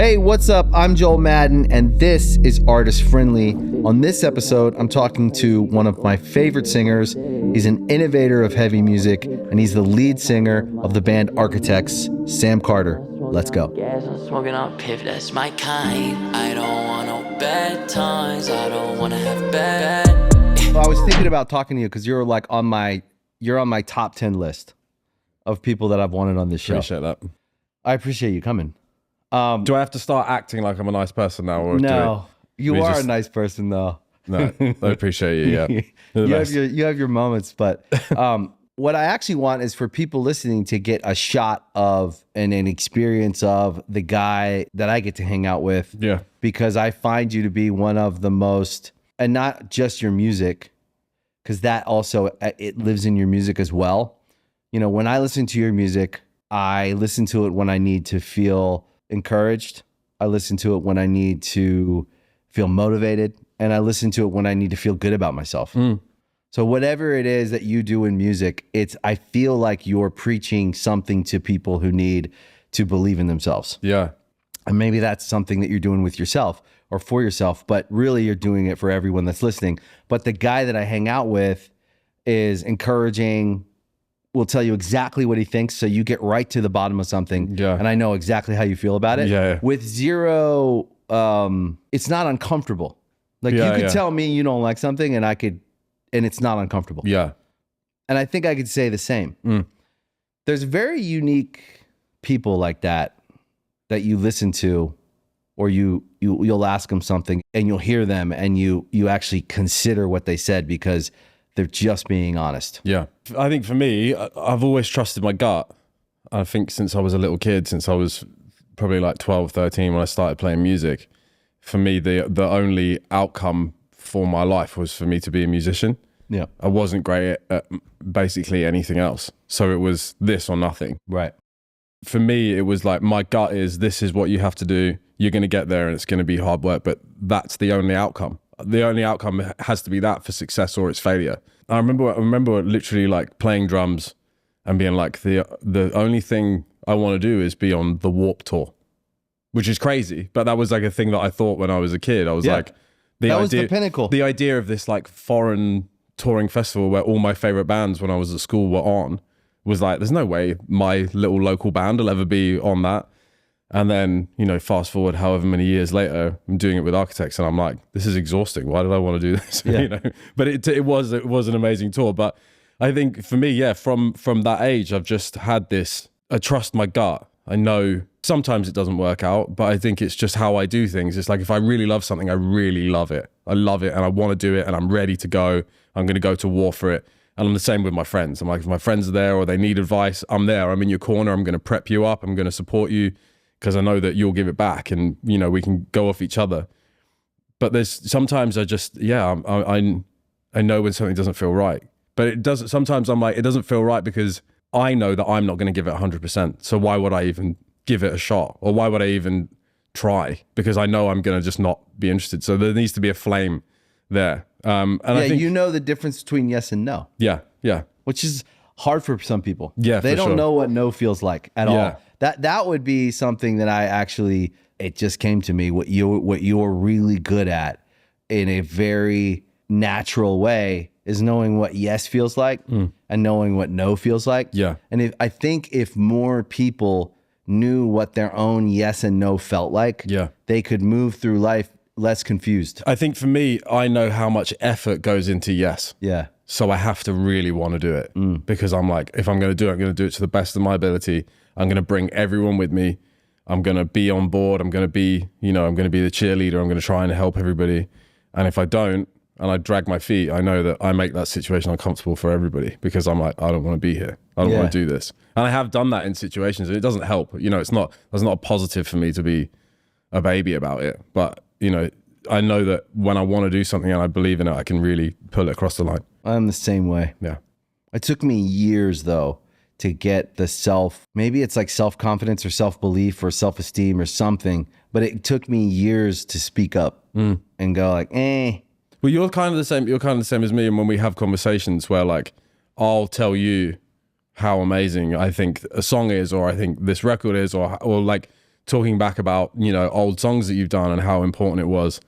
Hey, what's up? I'm Joel Madden, and this is Artist Friendly. On this episode, I'm talking to one of my favorite singers. He's an innovator of heavy music, and he's the lead singer of the band Architects, Sam Carter. Let's go. I'm smoking on piff, that's my kind. I don't want no bad times. I don't want to have bad. Well, I was thinking about talking to you because you're like on my top 10 list of people that I've wanted on this show. Appreciate that. I appreciate you coming. Do I have to start acting like I'm a nice person now? Or No, you are a nice person though. No, I appreciate you. Yeah, you have your moments, but what I actually want is for people listening to get a shot of and an experience of the guy that I get to hang out with. Yeah, because I find you to be one of the most, and not just your music, because that also it lives in your music as well. You know, when I listen to your music, I listen to it when I need to feel encouraged. I listen to it when I need to feel motivated, and I listen to it when I need to feel good about myself. So whatever it is that you do in music, I feel like you're preaching something to people who need to believe in themselves. yeah, And maybe that's something that you're doing with yourself or for yourself, but really you're doing it for everyone that's listening. But the guy that I hang out with is encouraging, will tell you exactly what he thinks, so you get right to the bottom of something. Yeah. And I know exactly how you feel about it. Yeah. With zero, it's not uncomfortable. Like Yeah, you could yeah. tell me you don't like something and it's not uncomfortable. yeah. And I think I could say the same. There's very unique people like that you listen to, or you'll ask them something and you'll hear them and you actually consider what they said because they're just being honest. Yeah. I think for me, I've always trusted my gut. I think since I was a little kid, since I was probably like 12, 13 when I started playing music, for me, the only outcome for my life was for me to be a musician. Yeah. I wasn't great at basically anything else. So it was this or nothing. Right. For me, it was like, my gut is, this is what you have to do. You're going to get there and it's going to be hard work, but that's the only outcome. The only outcome has to be that for success or it's failure. I remember literally like playing drums and being like, the only thing I want to do is be on the Warped Tour, which is crazy. But that was like a thing that I thought when I was a kid. I was like, that was the pinnacle. The idea of this like foreign touring festival where all my favorite bands when I was at school were on was like, there's no way my little local band will ever be on that. And then, you know, fast forward however many years later, I'm doing it with Architects and I'm like, this is exhausting. Why did I want to do this? Yeah. You know, but it was an amazing tour. But I think for me, yeah, from that age, I've just had this, I trust my gut. I know sometimes it doesn't work out, but I think it's just how I do things. It's like, if I really love something, I really love it. I love it and I want to do it and I'm ready to go. I'm going to go to war for it. And I'm the same with my friends. I'm like, if my friends are there or they need advice, I'm there. I'm in your corner. I'm going to prep you up. I'm going to support you, because I know that you'll give it back and, you know, we can go off each other. But there's sometimes I just, I know when something doesn't feel right, but it doesn't, sometimes I'm like, it doesn't feel right because I know that I'm not going to give it 100%. So why would I even give it a shot? Or why would I even try? Because I know I'm going to just not be interested. So there needs to be a flame there. And I think, you know the difference between yes and no. Yeah. Which is hard for some people. Yeah, they for don't sure. know what no feels like at Yeah. all. That would be something that I actually, it just came to me, what you're really good at in a very natural way is knowing what yes feels like and knowing what no feels like. Yeah. And I think if more people knew what their own yes and no felt like, Yeah. they could move through life less confused. I think for me, I know how much effort goes into yes. Yeah. So I have to really want to do it because I'm like, if I'm going to do it, I'm going to do it to the best of my ability. I'm going to bring everyone with me. I'm going to be on board. I'm going to be, I'm going to be the cheerleader. I'm going to try and help everybody. And if I don't, and I drag my feet, I know that I make that situation uncomfortable for everybody because I'm like, I don't want to be here. I don't want to do this. And I have done that in situations and it doesn't help. That's not a positive for me to be a baby about it. But, I know that when I want to do something and I believe in it, I can really pull it across the line. I'm the same way. Yeah. It took me years though to get the maybe it's like self-confidence or self-belief or self-esteem or something, but it took me years to speak up and go like, Well, you're kind of the same. You're kind of the same as me. And when we have conversations where like, I'll tell you how amazing I think a song is, or I think this record is, or like talking back about, old songs that you've done and how important it was.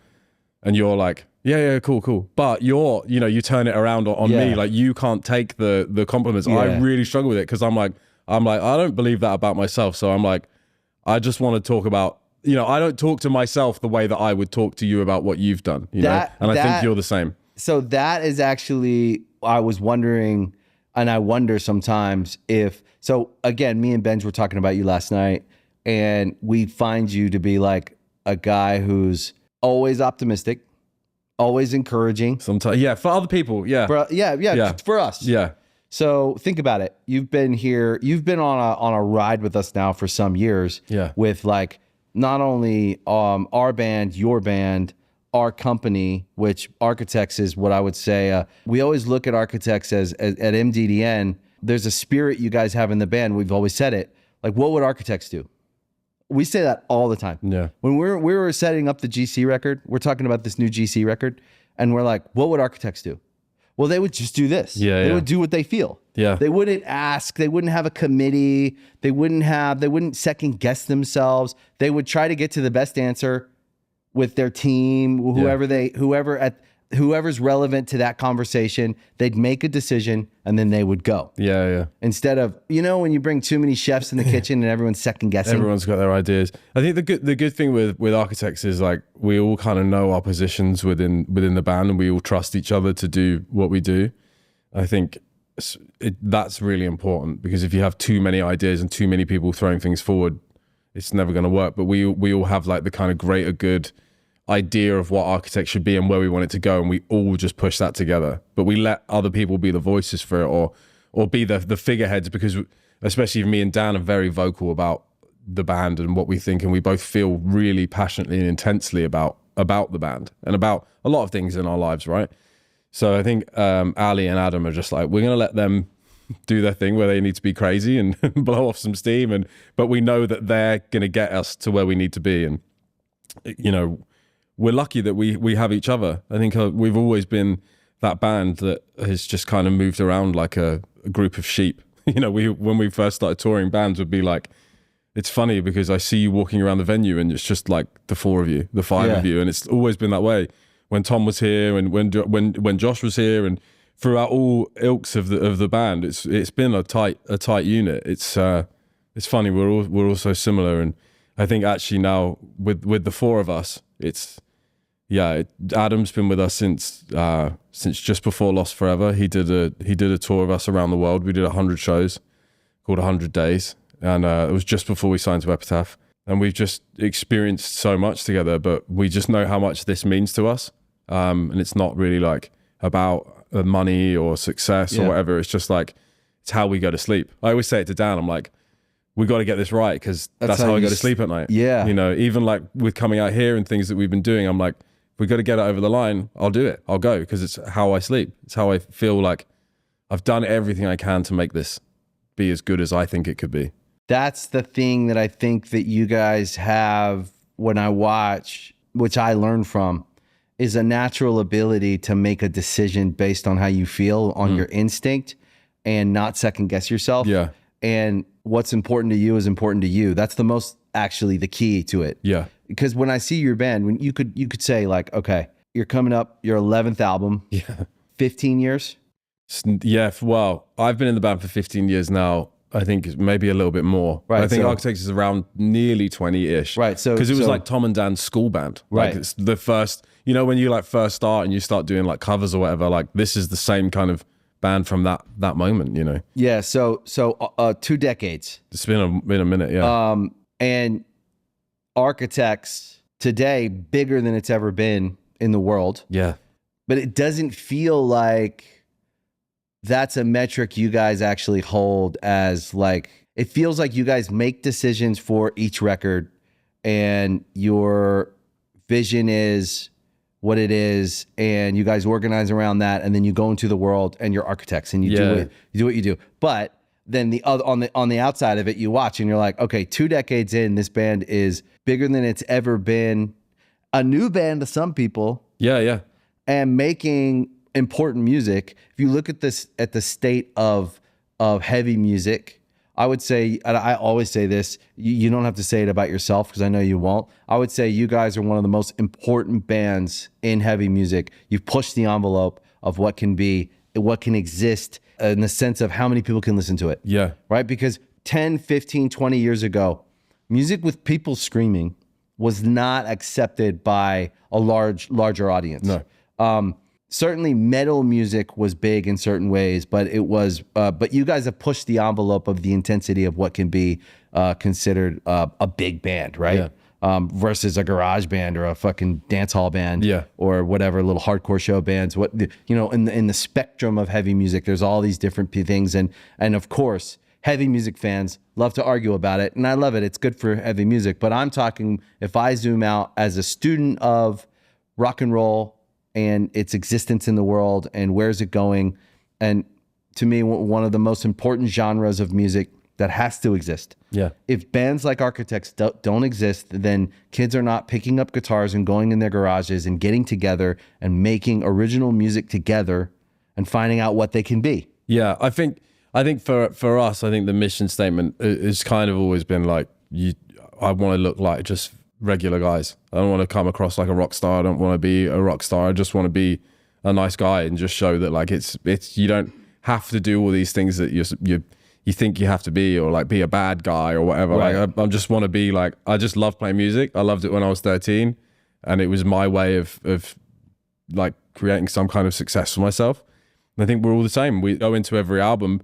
And you're like, yeah, cool. But you turn it around on me. Like, you can't take the compliments. Yeah. I really struggle with it because I'm like, I don't believe that about myself. So I'm like, I just want to talk about, I don't talk to myself the way that I would talk to you about what you've done, and I think you're the same. So that is actually, I was wondering, and I wonder sometimes so again, me and Benj were talking about you last night, and we find you to be like a guy who's always optimistic, always encouraging. Sometimes, yeah, for other people, yeah. For us. Yeah. So think about it. You've been on a ride with us now for some years. Yeah. With like not only our band, your band, our company, which Architects is what I would say. We always look at Architects as at MDDN. There's a spirit you guys have in the band. We've always said it. Like, what would Architects do? We say that all the time. Yeah. When we were setting up the GC record, we're talking about this new GC record, and we're like, what would Architects do? Well, they would just do this. They would do what they feel. Yeah. They wouldn't ask. They wouldn't have a committee. They wouldn't second guess themselves. They would try to get to the best answer with their team, whoever's relevant to that conversation. They'd make a decision and then they would go. Yeah. Instead of, when you bring too many chefs in the kitchen and everyone's second guessing. Everyone's got their ideas. I think the good thing with Architects is like we all kind of know our positions within the band, and we all trust each other to do what we do. I think that's really important, because if you have too many ideas and too many people throwing things forward, it's never going to work. But we all have like the kind of greater good idea of what Architects should be and where we want it to go, and we all just push that together. But we let other people be the voices for it, or be the figureheads, because especially me and Dan are very vocal about the band and what we think, and we both feel really passionately and intensely about the band and about a lot of things in our lives, right? So I think Ali and Adam are just like, we're gonna let them do their thing where they need to be crazy and blow off some steam, but we know that they're gonna get us to where we need to be. And we're lucky that we have each other. I think we've always been that band that has just kind of moved around like a group of sheep. When we first started touring, bands would be like, it's funny because I see you walking around the venue and it's just like the four of you, the five of you. And it's always been that way. When Tom was here and when Josh was here, and throughout all ilks of the band, it's been a tight unit. It's funny. We're all so similar. And I think actually now with the four of us, Adam's been with us since just before Lost Forever. He did a tour of us around the world. We did 100 shows called 100 Days, and it was just before we signed to Epitaph. And we've just experienced so much together, but we just know how much this means to us. And it's not really like about money or success or whatever. It's just like, it's how we go to sleep. I always say it to Dan. I'm like, we got to get this right, because that's how I go to sleep at night. Yeah. Even like with coming out here and things that we've been doing, I'm like, we got to get it over the line. I'll do it. I'll go, because it's how I sleep. It's how I feel like I've done everything I can to make this be as good as I think it could be. That's the thing that I think that you guys have when I watch, which I learn from, is a natural ability to make a decision based on how you feel, on your instinct, and not second guess yourself. Yeah. And what's important to you is important to you. That's actually the key to it. Yeah. Because when I see your band, when you could say like, okay, you're coming up your 11th album. Yeah. 15 years. Yeah. Well, I've been in the band for 15 years now. I think maybe a little bit more. Right. I think Architects is around nearly 20-ish. Right. So because it was like Tom and Dan's school band. Right. Like it's the first, when you like first start and you start doing like covers or whatever, like this is the same kind of band from that moment, Yeah. So 2 decades. It's been a minute. Yeah. And Architects today, bigger than it's ever been in the world. Yeah. But it doesn't feel like that's a metric you guys actually hold as like, it feels like you guys make decisions for each record and your vision is what it is, and you guys organize around that, and then you go into the world and you're Architects and you do what you do. But then the other on the outside of it, you watch and you're like, okay, 2 decades in, this band is bigger than it's ever been, a new band to some people. Yeah. And making important music. If you look at the state of heavy music, I would say, and I always say this, you don't have to say it about yourself because I know you won't. I would say you guys are one of the most important bands in heavy music. You've pushed the envelope of what can be, what can exist in the sense of how many people can listen to it. Yeah. Right? Because 10, 15, 20 years ago, music with people screaming was not accepted by a larger audience. No. Certainly metal music was big in certain ways, but it was, but you guys have pushed the envelope of the intensity of what can be considered a big band, right? Yeah. Versus a garage band or a fucking dance hall band, Yeah. or whatever little hardcore show bands. What, you know, in the spectrum of heavy music, there's all these different things, and of course, heavy music fans love to argue about it, and I love it. It's good for heavy music, but I'm talking, if I zoom out as a student of rock and roll and its existence in the world and where's it going, and to me, one of the most important genres of music that has to exist. Yeah. If bands like Architects don't exist, then kids are not picking up guitars and going in their garages and getting together and making original music together and finding out what they can be. Yeah, I think for us, I think the mission statement is kind of always been like, I want to look like just regular guys. I don't want to come across like a rock star. I don't want to be a rock star. I just want to be a nice guy and just show that like it's you don't have to do all these things that you think you have to be, or like be a bad guy or whatever. Right. Like I just want to be like, I just love playing music. I loved it when I was 13, and it was my way of like creating some kind of success for myself. And I think we're all the same. We go into every album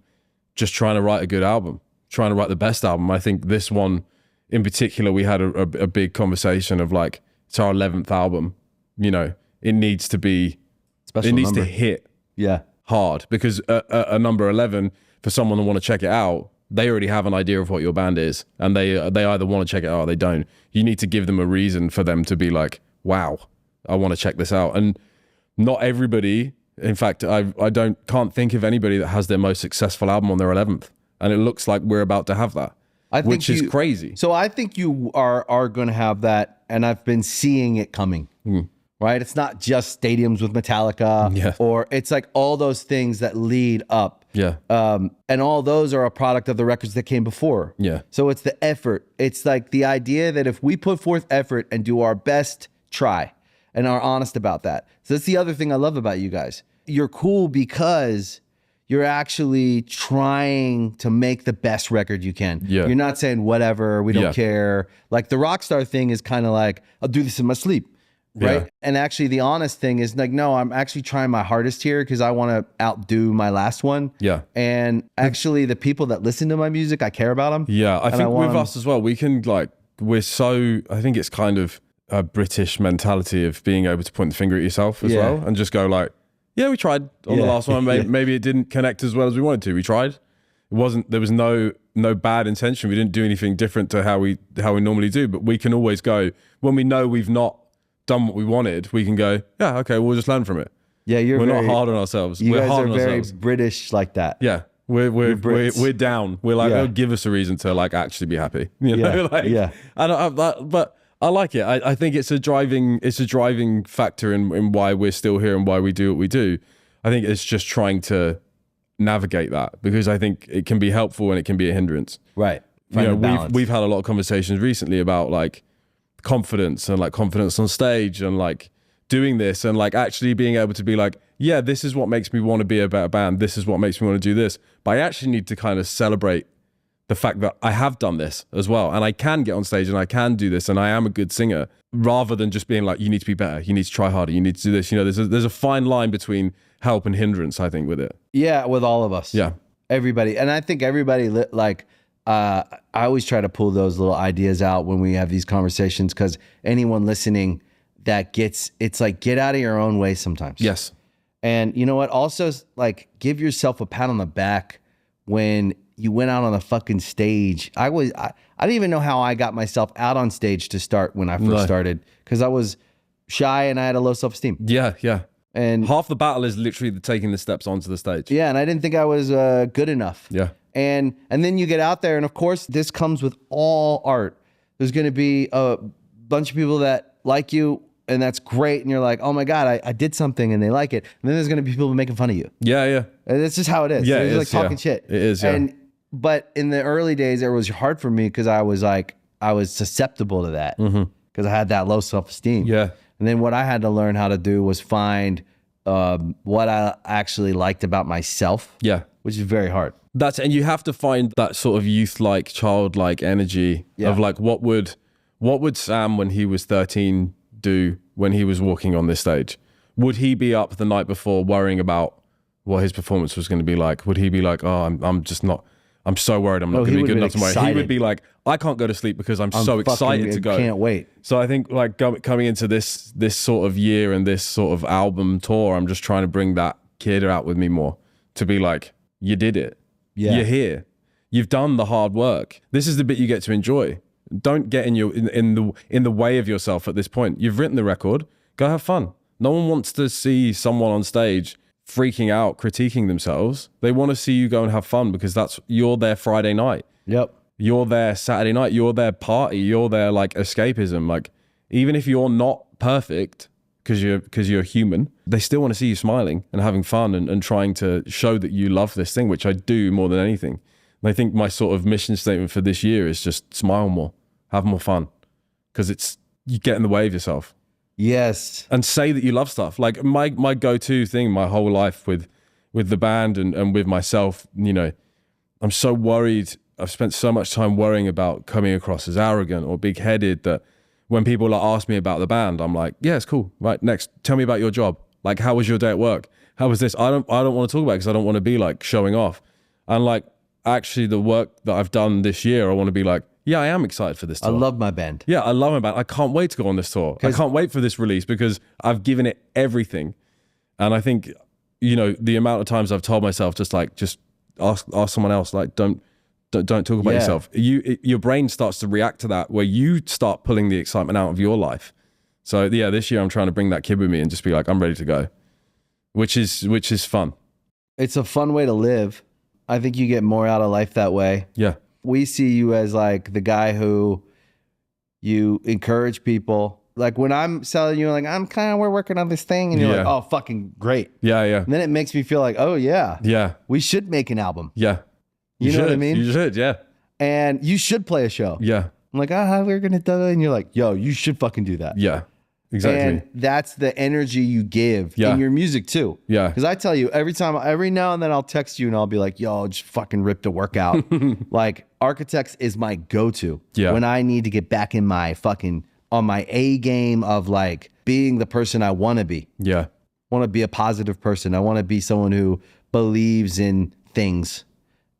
just trying to write a good album, trying to write the best album. I think this one in particular, we had a big conversation of like, it's our 11th album, you know, it needs to be, Special it needs number. to hit Yeah. hard, because a number 11, for someone to want to check it out, they already have an idea of what your band is, and they either want to check it out or they don't. You need to give them a reason for them to be like, wow, I want to check this out. And not everybody, in fact, I can't think of anybody that has their most successful album on their 11th. And it looks like we're about to have that, which is crazy. So I think you are going to have that, and I've been seeing it coming. Right? It's not just stadiums with Metallica, Yeah. or it's like all those things that lead up. Yeah. And all those are a product of the records that came before. Yeah. So it's the effort. It's like the idea that if we put forth effort and do our best try and are honest about that. So that's the other thing I love about you guys. You're cool because you're actually trying to make the best record you can. Yeah. You're not saying whatever, we don't Yeah. care. Like the rock star thing is kind of like, I'll do this in my sleep. Right. Yeah. And actually the honest thing is like, no, I'm actually trying my hardest here because I want to outdo my last one. Yeah. And actually the people that listen to my music, I care about them. Yeah, I think want with 'em- us as well, we can like, I think it's kind of a British mentality of being able to point the finger at yourself as Yeah. well, and just go like, yeah, we tried on the Yeah. last one. Maybe it didn't connect as well as we wanted to. We tried. There was no bad intention. We didn't do anything different to how we normally do, but we can always go, when we know we've not done what we wanted, we can go, yeah, okay, we'll just learn from it. Yeah, We're not hard on ourselves. You We're guys hard are on very ourselves. British like that. Yeah. We're Brits. down. We're like, Yeah. oh, give us a reason to like actually be happy. You know, Yeah, like, yeah. but I like it. I think it's a driving factor in why we're still here and why we do what we do. I think it's just trying to navigate that, because I think it can be helpful and it can be a hindrance. Right. You Find know, a balance. we've had a lot of conversations recently about like confidence and like confidence on stage and like doing this and like actually being able to be like, yeah, this is what makes me want to be a better band. This is what makes me want to do this. But I actually need to kind of celebrate the fact that I have done this as well. And I can get on stage and I can do this and I am a good singer, rather than just being like, you need to be better. You need to try harder. You need to do this. You know, there's a fine line between help and hindrance, I think, with it. Yeah, with all of us. Yeah. Everybody. And I think everybody I always try to pull those little ideas out when we have these conversations, because anyone listening that it's like, get out of your own way sometimes. Yes. And you know what? Also, like, give yourself a pat on the back when you went out on the fucking stage. I didn't even know how I got myself out on stage to start when I first started, because I was shy and I had a low self-esteem. Yeah, yeah. And half the battle is literally taking the steps onto the stage. yeah, and I didn't think I was good enough. Yeah. And then you get out there, and of course, this comes with all art. There's going to be a bunch of people that like you, and that's great. And you're like, oh my God, I did something, and they like it. And then there's going to be people making fun of you. Yeah, yeah. And that's just how it is. Yeah, It's it like is, yeah. talking shit. It is, yeah. And But in the early days, it was hard for me because I was susceptible to that because I had that low self-esteem. Yeah. And then what I had to learn how to do was find what I actually liked about myself. Yeah. Which is very hard. And you have to find that sort of youth-like, childlike energy of like, what would Sam when he was 13 do when he was walking on this stage? Would he be up the night before worrying about what his performance was going to be like? Would he be like, oh, I'm so worried I'm not going to be good enough tomorrow? He would be like, I can't go to sleep because I'm so excited to go. Can't wait. So I think like coming into this sort of year and this sort of album tour, I'm just trying to bring that kid out with me more to be like, you did it. Yeah. You're here. You've done the hard work. This is the bit you get to enjoy. Don't get in the way of yourself at this point. You've written the record. Go have fun. No one wants to see someone on stage freaking out, critiquing themselves. They want to see you go and have fun because you're there Friday night. Yep. You're there Saturday night. You're their party. You're their like escapism. Like even if you're not perfect because you're human, they still want to see you smiling and having fun and trying to show that you love this thing, which I do more than anything. And I think my sort of mission statement for this year is just smile more, have more fun, because you get in the way of yourself. Yes. And say that you love stuff. Like my go-to thing my whole life with the band and with myself, you know, I'm so worried. I've spent so much time worrying about coming across as arrogant or big-headed that when people like ask me about the band, I'm like, yeah, it's cool. Right, next, tell me about your job. Like, how was your day at work? How was this? I don't want to talk about it because I don't want to be like showing off. And like, actually the work that I've done this year, I want to be like, yeah, I am excited for this tour. I love my band. Yeah, I love my band. I can't wait to go on this tour. I can't wait for this release because I've given it everything. And I think, you know, the amount of times I've told myself, just ask someone else, like, don't talk about yourself. Your brain starts to react to that where you start pulling the excitement out of your life. So yeah, this year I'm trying to bring that kid with me and just be like, I'm ready to go, which is fun. It's a fun way to live. I think you get more out of life that way. Yeah. We see you as like the guy who you encourage people. Like when I'm selling you, like, we're working on this thing. And you're like, oh, fucking great. Yeah, yeah. And then it makes me feel like, oh yeah. Yeah. We should make an album. Yeah. You know what I mean? You should, yeah. And you should play a show. Yeah. I'm like, how we're going to do it? And you're like, yo, you should fucking do that. Yeah, exactly. And that's the energy you give in your music too. Yeah. Because I tell you, every now and then I'll text you and I'll be like, yo, just fucking ripped a workout. Like Architects is my go-to. Yeah. When I need to get back in my on my A game of like being the person I want to be. Yeah. I want to be a positive person. I want to be someone who believes in things.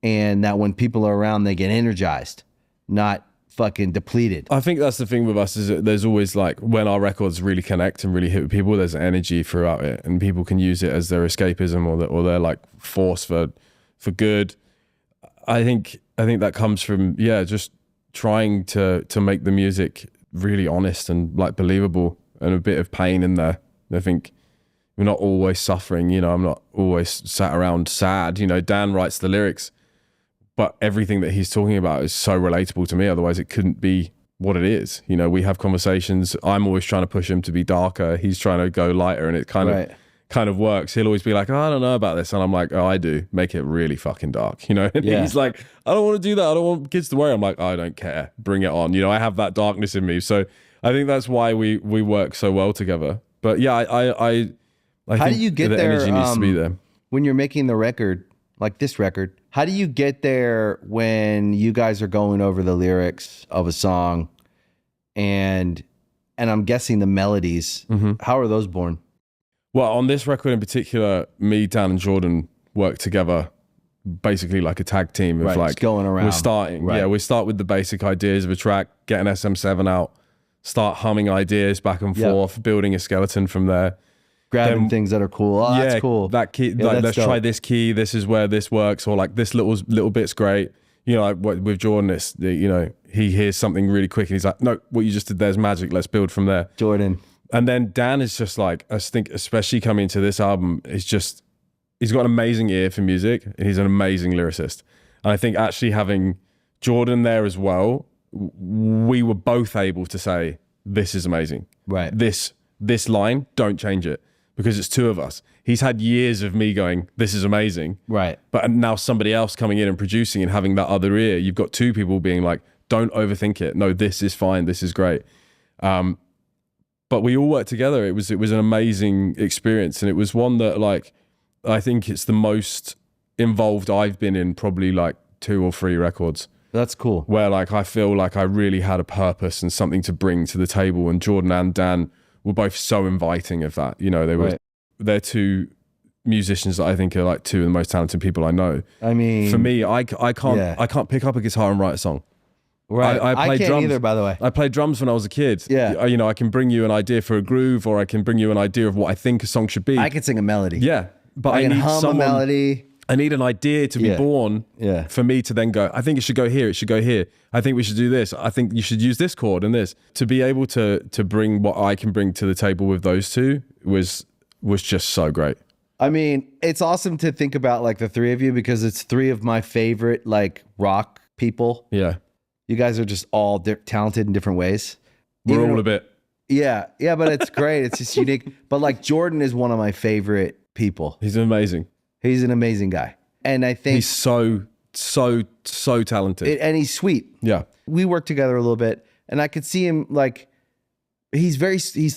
And that when people are around, they get energized, not fucking depleted. I think that's the thing with us is that there's always like when our records really connect and really hit with people, there's energy throughout it and people can use it as their escapism or their like force for good. I think that comes from, just trying to make the music really honest and like believable and a bit of pain in there. I think we're not always suffering, you know, I'm not always sat around sad, you know, Dan writes the lyrics, but everything that he's talking about is so relatable to me. Otherwise it couldn't be what it is. You know, we have conversations. I'm always trying to push him to be darker. He's trying to go lighter and it kind of works. He'll always be like, oh, I don't know about this. And I'm like, oh, I do. Make it really fucking dark, you know? And he's like, I don't want to do that. I don't want kids to worry. I'm like, oh, I don't care. Bring it on. You know, I have that darkness in me. So I think that's why we work so well together. But yeah, I how do you get the there? Energy needs to be there. When you're making the record, like this record, how do you get there when you guys are going over the lyrics of a song and I'm guessing the melodies, how are those born? Well, on this record in particular, me, Dan, and Jordan work together basically like a tag team of like going around. We're starting. Right. Yeah, we start with the basic ideas of a track, get an SM7 out, start humming ideas back and forth, building a skeleton from there. Grabbing things that are cool. Oh, that's cool. That key, like, let's try this key. This is where this works, or like this little bit's great. You know, like with Jordan, you know, he hears something really quick and he's like, no, what you just did there's magic. Let's build from there. Jordan. And then Dan is just like, I think, especially coming into this album, he's got an amazing ear for music and he's an amazing lyricist. And I think actually having Jordan there as well, we were both able to say, this is amazing. Right. This line, don't change it. because it's two of us. He's had years of me going, this is amazing. Right. But now somebody else coming in and producing and having that other ear, you've got two people being like, don't overthink it. No, this is fine. This is great. But we all worked together. It was an amazing experience. And it was one that, like, I think it's the most involved I've been in probably like 2 or 3 records. That's cool. Where like I feel like I really had a purpose and something to bring to the table. And Jordan and Dan were both so inviting of that. You know, they're two musicians that I think are like 2 of the most talented people I know. I mean, for me, I can't pick up a guitar and write a song. Right. I played can't drums either, by the way. I played drums when I was a kid. Yeah. You know, I can bring you an idea for a groove, or I can bring you an idea of what I think a song should be. I can sing a melody. Yeah. But I can hum a melody. I need an idea to be born for me to then go, I think it should go here, it should go here. I think we should do this. I think you should use this chord and this. To be able to bring what I can bring to the table with those two was just so great. I mean, it's awesome to think about like the 3 of you, because it's 3 of my favorite like rock people. Yeah. You guys are just all talented in different ways. We're all a bit. Yeah. Yeah, but it's great. It's just unique. But like Jordan is one of my favorite people. He's amazing. He's an amazing guy. And I think he's so talented. And he's sweet. Yeah. We worked together a little bit, and I could see him like, he's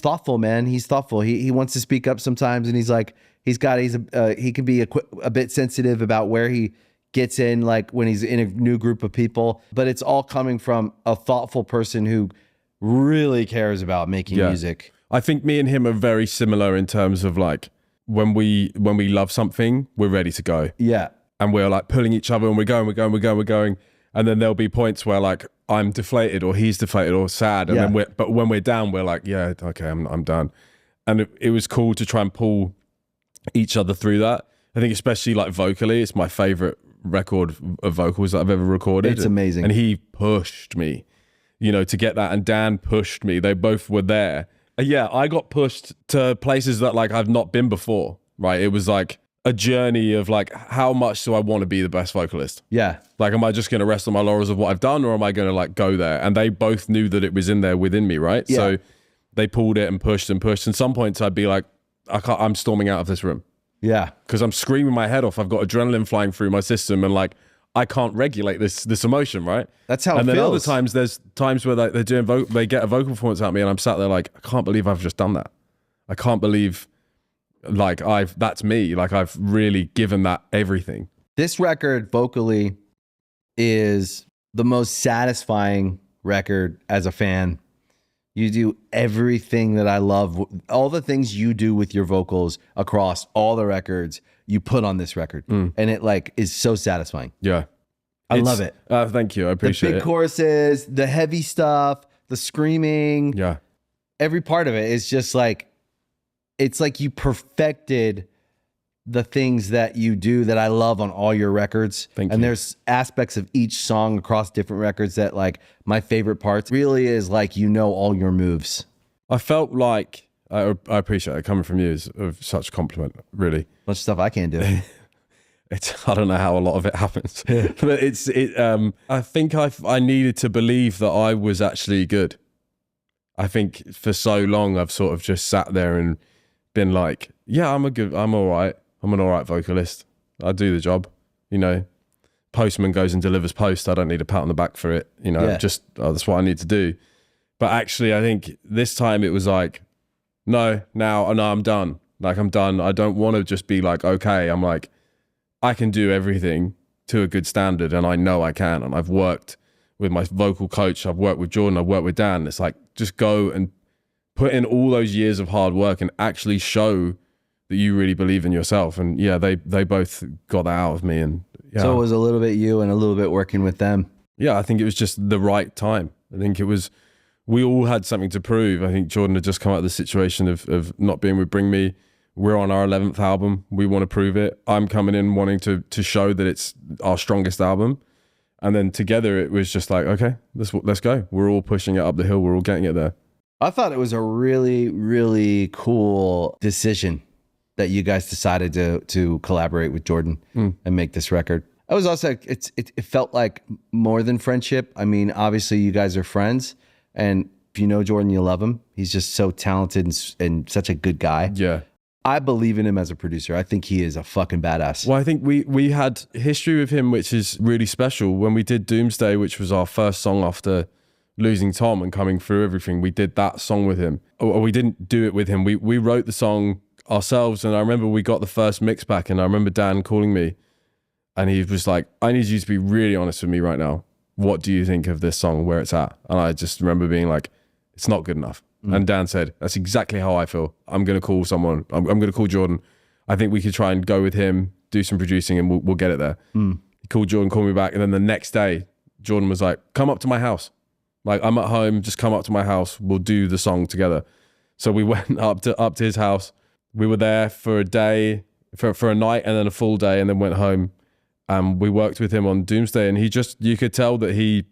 thoughtful, man. He's thoughtful. He wants to speak up sometimes, and he's like, he can be a bit sensitive about where he gets in, like when he's in a new group of people, but it's all coming from a thoughtful person who really cares about making music. I think me and him are very similar in terms of like, when we love something, we're ready to go. Yeah. And we're like pulling each other, and we're going. And then there'll be points where like I'm deflated or he's deflated or sad. And then but when we're down, we're like, yeah, okay, I'm done. And it was cool to try and pull each other through that. I think especially like vocally, it's my favorite record of vocals that I've ever recorded. It's amazing. And he pushed me, you know, to get that. And Dan pushed me. They both were there. Yeah, I got pushed to places that like I've not been before, right? It was like a journey of like, how much do I want to be the best vocalist? Yeah. Like, am I just going to rest on my laurels of what I've done, or am I going to like go there? And they both knew that it was in there within me, right? Yeah. So they pulled it and pushed and pushed. And some points I'd be like, I'm storming out of this room. Yeah. Because I'm screaming my head off. I've got adrenaline flying through my system, and like, I can't regulate this emotion, right? That's how it feels. And then other times, there's times where they're doing they get a vocal performance out of me, and I'm sat there like, I can't believe I've just done that. I can't believe like that's me. Like I've really given that everything. This record vocally is the most satisfying record as a fan. You do everything that I love. All the things you do with your vocals across all the records, you put on this record. And it like is so satisfying. Yeah. I love it. Thank you. I appreciate it. The big choruses, the heavy stuff, the screaming. Yeah. Every part of it is just like, it's like you perfected the things that you do that I love on all your records. Thank you. And there's aspects of each song across different records that like my favorite parts really is like, you know, all your moves. I felt like, I appreciate it coming from you is such a compliment, really. Much stuff I can't do. I don't know how a lot of it happens, but I think I needed to believe that I was actually good. I think for so long I've sort of just sat there and been like, yeah, I'm all right. I'm an all right vocalist. I do the job, you know. Postman goes and delivers post. I don't need a pat on the back for it, you know. That's what I need to do. But actually, I think this time it was like, no, I'm done. Like I'm done. I don't want to just be like, okay. I'm like, I can do everything to a good standard, and I know I can. And I've worked with my vocal coach. I've worked with Jordan. I've worked with Dan. It's like, just go and put in all those years of hard work and actually show that you really believe in yourself. And yeah, they both got that out of me. And yeah. So it was a little bit you and a little bit working with them. Yeah, I think it was just the right time. I think it was, we all had something to prove. I think Jordan had just come out of the situation of not being with Bring Me. We're on our 11th album. We want to prove it. I'm coming in wanting to show that it's our strongest album. And then together it was just like, okay, let's go. We're all pushing it up the hill. We're all getting it there. I thought it was a really, really cool decision that you guys decided to collaborate with Jordan and make this record. I was also, it felt like more than friendship. I mean, obviously you guys are friends, and if you know Jordan, you love him. He's just so talented and such a good guy. Yeah. I believe in him as a producer. I think he is a fucking badass. Well, I think we had history with him, which is really special. When we did Doomsday, which was our first song after losing Tom and coming through everything, we did that song with him. Or we didn't do it with him. We wrote the song ourselves, and I remember we got the first mix back, and I remember Dan calling me, and he was like, I need you to be really honest with me right now. What do you think of this song, where it's at? And I just remember being like, it's not good enough. And Dan said, that's exactly how I feel. I'm going to call someone. I'm going to call Jordan. I think we could try and go with him, do some producing, and we'll get it there. He called Jordan, called me back. And then the next day, Jordan was like, come up to my house. Like, I'm at home, just come up to my house. We'll do the song together. So we went up to his house. We were there for a day, for a night, and then a full day, and then went home. We worked with him on Doomsday, and you could tell that he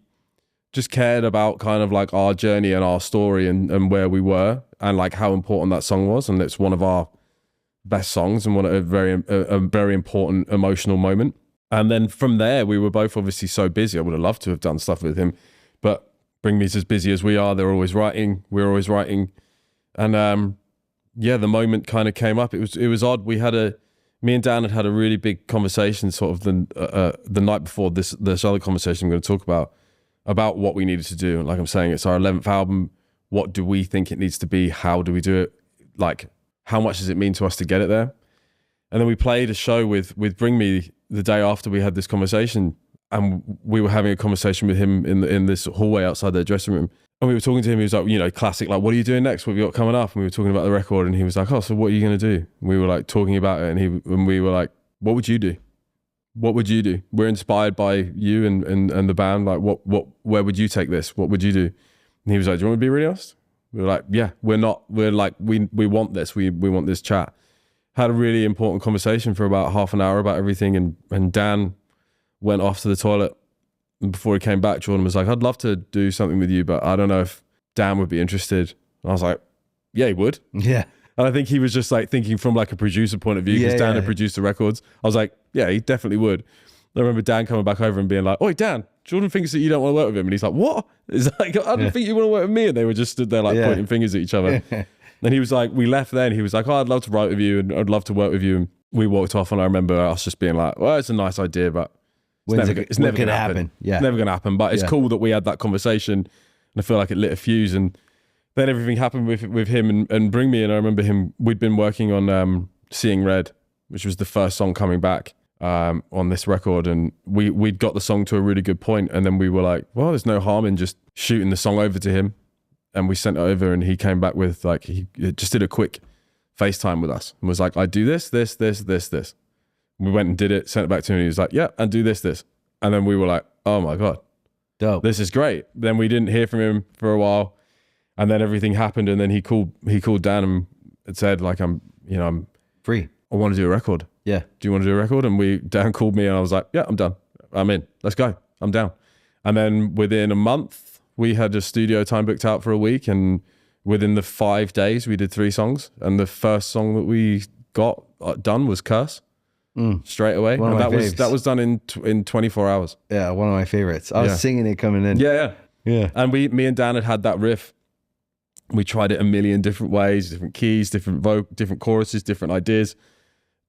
just cared about kind of like our journey and our story and where we were and like how important that song was. And it's one of our best songs and a very important emotional moment. And then from there, we were both obviously so busy. I would have loved to have done stuff with him, but Bring Me's as busy as we are. They're always writing. We're always writing. And the moment kind of came up. It was odd. Me and Dan had a really big conversation sort of the night before this other conversation I'm going to talk about what we needed to do. And like I'm saying, it's our 11th album. What do we think it needs to be? How do we do it? Like, how much does it mean to us to get it there? And then we played a show with Bring Me the day after we had this conversation, and we were having a conversation with him in this hallway outside their dressing room. And we were talking to him. He was like, classic, like, what are you doing next? What have you got coming up? And we were talking about the record, and he was like, oh, so what are you going to do? And we were like talking about it, and we were like, what would you do? What would you do? We're inspired by you and the band. Like, where would you take this? What would you do? And he was like, do you want me to be really honest? We were like, yeah, we're like, we want this. We want this chat. Had a really important conversation for about half an hour about everything. And Dan went off to the toilet. And before he came back, Jordan was like, I'd love to do something with you, but I don't know if Dan would be interested. And I was like, yeah, he would. Yeah. And I think he was just like thinking from like a producer point of view, because Dan had produced the records. I was like, yeah, he definitely would. I remember Dan coming back over and being like, oi, Dan, Jordan thinks that you don't want to work with him. And he's like, what? It's like, I don't think you want to work with me. And they were just stood there like pointing fingers at each other. And he was like, we left then. He was like, oh, I'd love to write with you and I'd love to work with you. And we walked off, and I remember us just being like, well, it's a nice idea, but it's never going to happen. Yeah. It's never going to happen. But it's cool that we had that conversation, and I feel like it lit a fuse. And then everything happened with him and Bring Me. And I remember we'd been working on Seeing Red, which was the first song coming back on this record. And we'd got the song to a really good point. And then we were like, well, there's no harm in just shooting the song over to him. And we sent it over, and he came back with like, he just did a quick FaceTime with us and was like, I do this. We went and did it, sent it back to him, and he was like, yeah, and do this. And then we were like, oh my God, dope. This is great. Then we didn't hear from him for a while, and then everything happened, and then he called Dan and said, like, I'm free. I want to do a record. Yeah. Do you want to do a record? And Dan called me, and I was like, yeah, I'm done. I'm in. Let's go. I'm down. And then within a month, we had a studio time booked out for a week, and within the 5 days, we did 3 songs. And the first song that we got done was Curse. Straight away. And that was done in 24 hours. Yeah, one of my favorites. I was singing it coming in. Yeah. And me and Dan had that riff. We tried it a million different ways, different keys, different choruses, different ideas.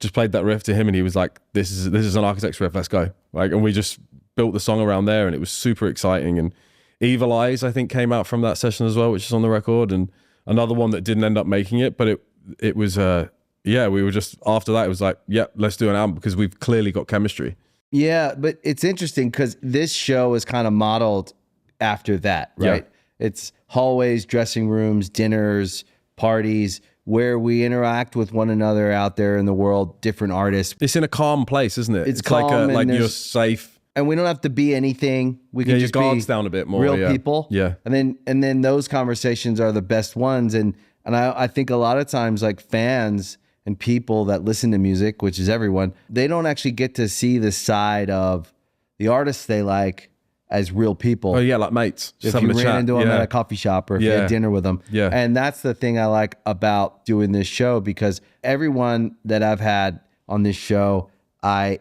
Just played that riff to him, and he was like, this is an Architects riff, let's go. Like, and we just built the song around there, and it was super exciting. And Evil Eyes, I think, came out from that session as well, which is on the record, and another one that didn't end up making it, but it was we were just, after that, it was like, yeah, let's do an album, because we've clearly got chemistry. Yeah, but it's interesting because this show is kind of modeled after that, right? Yeah. It's hallways, dressing rooms, dinners, parties, where we interact with one another out there in the world, different artists. It's in a calm place, isn't it? It's calm, like you're safe. And we don't have to be anything. We can just your guard's be down a bit more, real people. Yeah. And then those conversations are the best ones. And I think a lot of times, like, fans and people that listen to music, which is everyone, they don't actually get to see the side of the artists they like as real people. Oh yeah, like mates. If you ran into them at a coffee shop, or if you had dinner with them. Yeah. And that's the thing I like about doing this show, because everyone that I've had on this show, I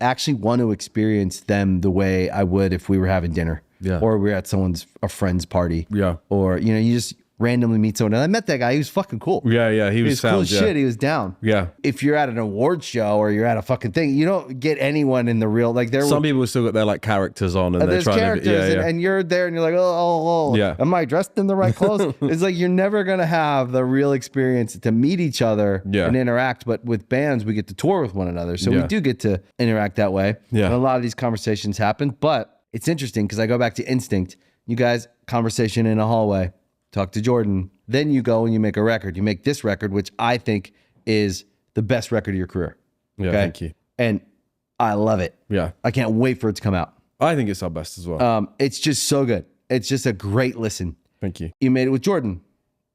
actually want to experience them the way I would if we were having dinner. Yeah. Or we're at a friend's party. Yeah. Or, you randomly meet someone. And I met that guy. He was fucking cool. Yeah. He was cool sound, as shit. He was down. Yeah. If you're at an award show or you're at a fucking thing, you don't get anyone in the real, like there Some people still got their like characters on and they're there's trying characters to, and you're there and you're like, oh, Yeah. am I dressed in the right clothes? It's like you're never going to have the real experience to meet each other and interact. But with bands, we get to tour with one another. So we do get to interact that way. Yeah. And a lot of these conversations happen. But it's interesting because I go back to Instinct. You guys, conversation in a hallway, talk to Jordan. Then you go and you make a record. You make this record, which I think is the best record of your career. Yeah, thank you. And I love it. Yeah. I can't wait for it to come out. I think it's our best as well. It's just so good. It's just a great listen. Thank you. You made it with Jordan,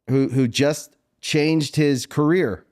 who just changed his career,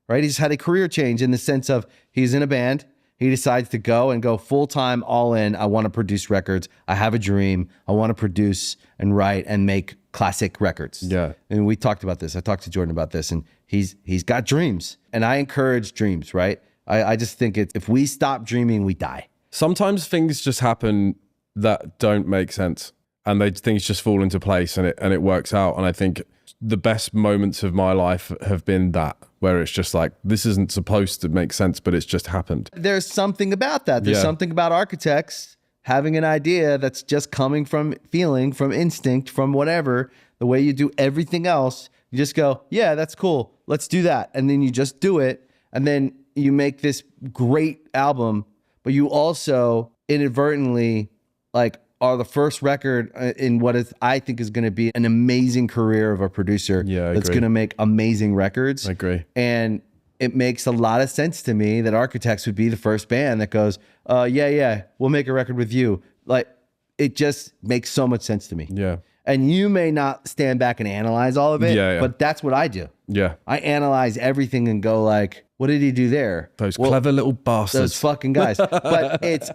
right? He's had a career change in the sense of he's in a band. He decides to go full-time, all in. I want to produce records. I have a dream. I want to produce and write and make classic records. Yeah. And we talked about this. I talked to Jordan about this, and he's got dreams. And I encourage dreams, right? I just think if we stop dreaming, we die. Sometimes things just happen that don't make sense and things just fall into place and it works out. And I think the best moments of my life have been that, where it's just like, this isn't supposed to make sense, but it's just happened. There's something about that. There's something about architects having an idea that's just coming from feeling, from instinct, from whatever, the way you do everything else. You just go, yeah, that's cool. Let's do that. And then you just do it. And then you make this great album, but you also inadvertently like are the first record in what is, I think, is going to be an amazing career of a producer that's going to make amazing records. I agree. And it makes a lot of sense to me that Architects would be the first band that goes, yeah, we'll make a record with you. Like, it just makes so much sense to me. Yeah. And you may not stand back and analyze all of it, but that's what I do. Yeah. I analyze everything and go like, what did he do there? Those clever little bastards. Those fucking guys. But it's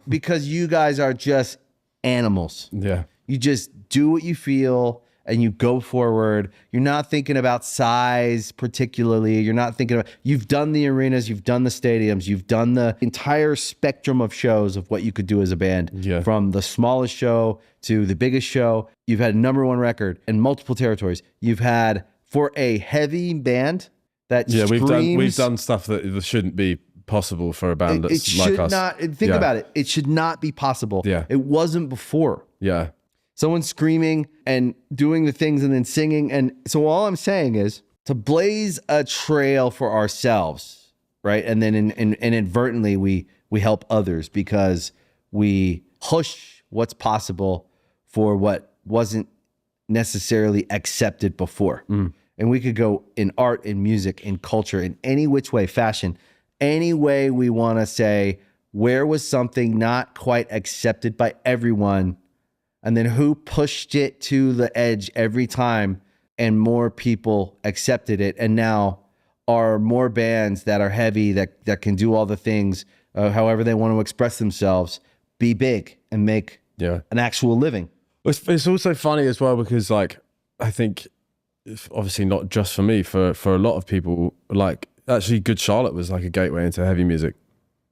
because you guys are just animals. Yeah. You just do what you feel and you go forward. You're not thinking about size particularly. You're not thinking about, you've done the arenas, you've done the stadiums, you've done the entire spectrum of shows of what you could do as a band. Yeah. From the smallest show to the biggest show. You've had a #1 record in multiple territories. You've had, for a heavy band that screams, we've done stuff that shouldn't be possible for a band that's like us. Think about it. It should not be possible. Yeah. It wasn't before. Yeah. Someone screaming and doing the things and then singing. And so all I'm saying is to blaze a trail for ourselves, right? And then inadvertently we help others because we push what's possible for what wasn't necessarily accepted before. And we could go in art, in music, in culture, in any which way, fashion, any way we want to say, where was something not quite accepted by everyone? And then who pushed it to the edge every time and more people accepted it. And now are more bands that are heavy, that can do all the things, however they want to express themselves, be big and make an actual living. It's also funny as well because like, I think obviously not just for me, for a lot of people, like actually Good Charlotte was like a gateway into heavy music.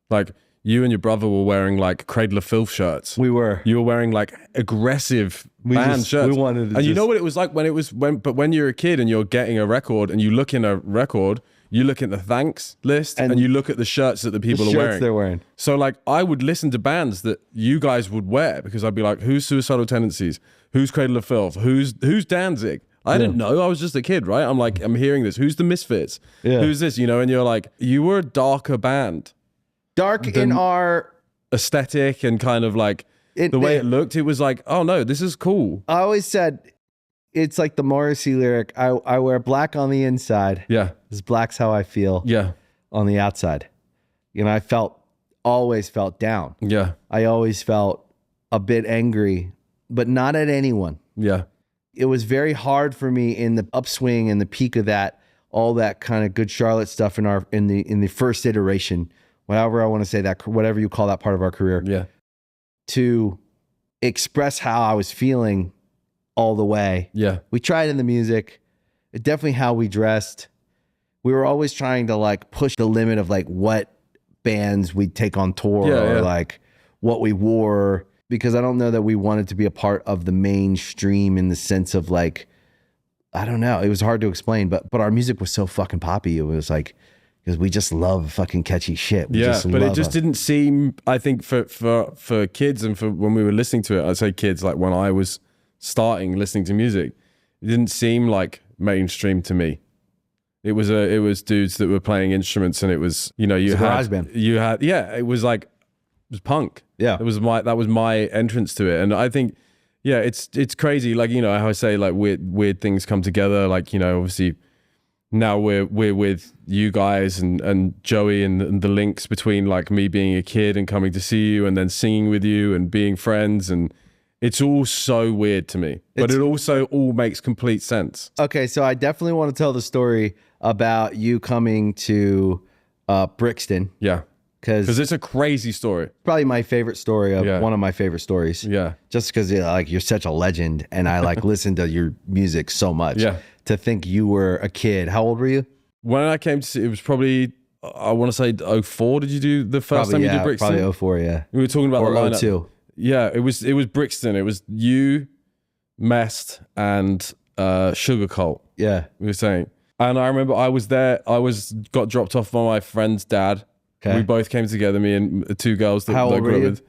Like you and your brother were wearing like Cradle of Filth shirts. We were. You were wearing like aggressive band shirts. We wanted to and you know what it was like when you're a kid and you're getting a record and you look in a record, you look at the thanks list and you look at the shirts that the people are wearing. They're wearing. So like I would listen to bands that you guys would wear because I'd be like, who's Suicidal Tendencies? Who's Cradle of Filth? Who's Danzig? I didn't know. I was just a kid, right? I'm like, I'm hearing this. Who's the Misfits? Yeah. Who's this? You know, and you're like, you were a darker band. Dark in our aesthetic and kind of like the way it looked. It was like, oh no, this is cool. I always said, it's like the Morrissey lyric, I wear black on the inside. Yeah. Because black's how I feel on the outside. You know, I always felt down. Yeah. I always felt a bit angry, but not at anyone. Yeah. It was very hard for me in the upswing and the peak of that, all that kind of Good Charlotte stuff in the first iteration, whatever I want to say that, whatever you call that part of our career. Yeah. To express how I was feeling all the way. Yeah. We tried in the music, definitely how we dressed. We were always trying to like push the limit of like what bands we'd take on tour or like what we wore, because I don't know that we wanted to be a part of the mainstream in the sense of like I don't know. It was hard to explain, but our music was so fucking poppy. It was like, because we just love fucking catchy shit. We but it just didn't seem, I think for kids and for when we were listening to it, I'd say kids, like when I was starting listening to music, it didn't seem like mainstream to me. It was dudes that were playing instruments, and it was, you had garage band. It was punk. Yeah. That was my entrance to it. And I think, yeah, it's crazy. Like, how I say, like weird things come together. Like, obviously now we're with you guys and Joey and the links between like me being a kid and coming to see you and then singing with you and being friends. And it's all so weird to me, but it also all makes complete sense. Okay. So I definitely want to tell the story about you coming to Brixton. Yeah. Because it's a crazy story. Probably my favorite story of one of my favorite stories. Yeah. Just because you're such a legend, and I like listen to your music so much. Yeah. To think you were a kid. How old were you? When I came to see, it was probably, I want to say 04. Did you do the first time you did Brixton? Probably 04, yeah. We were talking about or the lineup. 02. Yeah, it was Brixton. It was you, Mest, and Sugar Cult. Yeah. We were saying. And I remember I was there. Got dropped off by my friend's dad. Okay. We both came together, me and two girls that How I old grew were up you? with.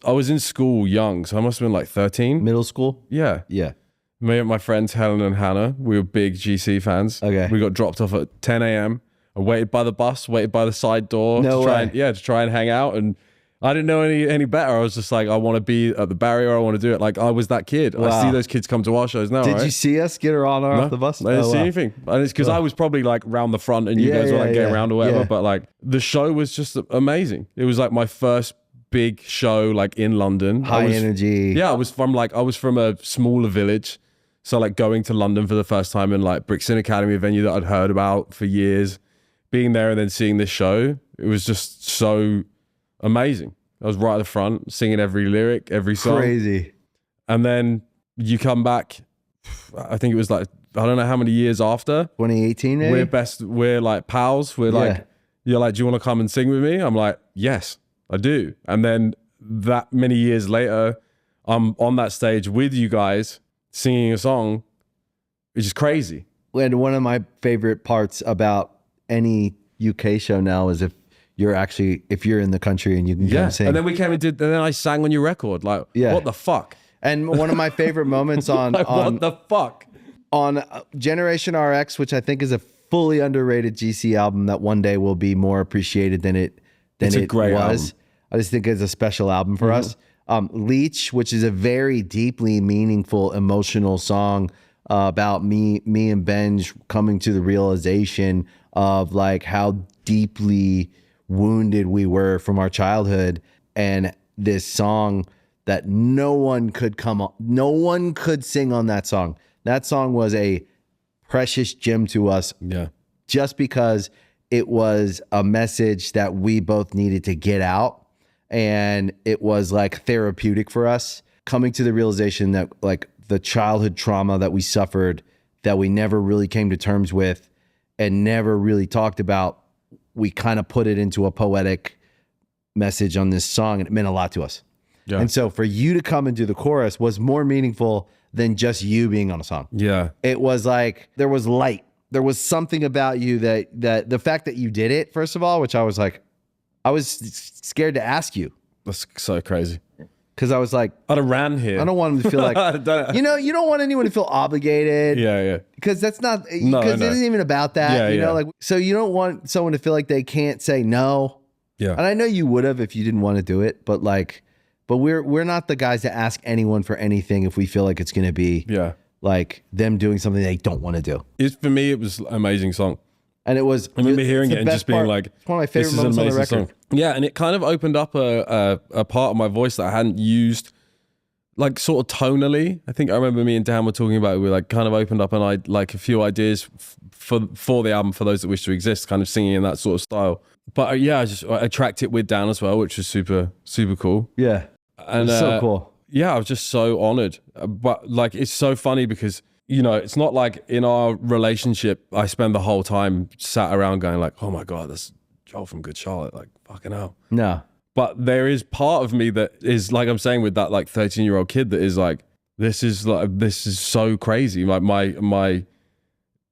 I was in school young, so I must have been like 13. Middle school? Yeah. Yeah. Me and my friends Helen and Hannah, we were big GC fans. Okay. We got dropped off at 10 a.m. I waited by the bus, waited by the side door No way. to try and hang out. And I didn't know any better. I was just like, I want to be at the barrier. I want to do it. Like I was that kid. Wow. I see those kids come to our shows now. Did you see us get her on or off the bus? I didn't see wow. anything. And it's because I was probably like round the front and you guys were like getting around or whatever. Yeah. But like the show was just amazing. It was like my first big show like in London. High energy. Yeah, I was from a smaller village. So like going to London for the first time in like Brixton Academy, a venue that I'd heard about for years, being there and then seeing this show, it was just so amazing. I was right at the front, singing every lyric, every song. Crazy. And then you come back, I think it was like, I don't know how many years after. 2018 maybe? We're like pals. We're like, you're like, do you want to come and sing with me? I'm like, yes, I do. And then that many years later, I'm on that stage with you guys singing a song, which is crazy. And one of my favorite parts about any UK show now is if you're in the country and you can come sing. And then we came and then I sang on your record. Like, what the fuck? And one of my favorite moments on like, what the fuck? On Generation RX, which I think is a fully underrated GC album that one day will be more appreciated than it great was. album. I just think it's a special album for us. Leech, which is a very deeply meaningful, emotional song about me and Benj coming to the realization of like how deeply wounded we were from our childhood, and this song that no one could sing on that song. That song was a precious gem to us. Yeah. Just because it was a message that we both needed to get out. And it was like therapeutic for us, coming to the realization that like the childhood trauma that we suffered, that we never really came to terms with and never really talked about, we kind of put it into a poetic message on this song, and it meant a lot to us. Yeah. And so for you to come and do the chorus was more meaningful than just you being on a song. Yeah. It was like, there was light. There was something about you that the fact that you did it, first of all, which I was scared to ask you. That's so crazy. Because I was like, I'd have ran here. I don't want them to feel like, you don't want anyone to feel obligated. Yeah. Because that's not, because it isn't even about that. You know, like, so you don't want someone to feel like they can't say no. Yeah. And I know you would have if you didn't want to do it, but we're not the guys to ask anyone for anything if we feel like it's going to be like them doing something they don't want to do. For me, it was an amazing song. And it was, I remember hearing it and just being like, it's one of my favorite moments on the record. Song. Yeah, and it kind of opened up a part of my voice that I hadn't used, like sort of tonally. I think I remember me and Dan were talking about it. We like kind of opened up like a few ideas for the album, For Those That Wish to Exist, kind of singing in that sort of style. But I tracked it with Dan as well, which was super, super cool. Yeah, and so cool. Yeah, I was just so honored. But like, it's so funny because, it's not like in our relationship, I spend the whole time sat around going like, oh my God, that's Joel from Good Charlotte. Like, fucking hell. No. But there is part of me that is, like I'm saying, with that like 13-year-old kid that is like, this is so crazy.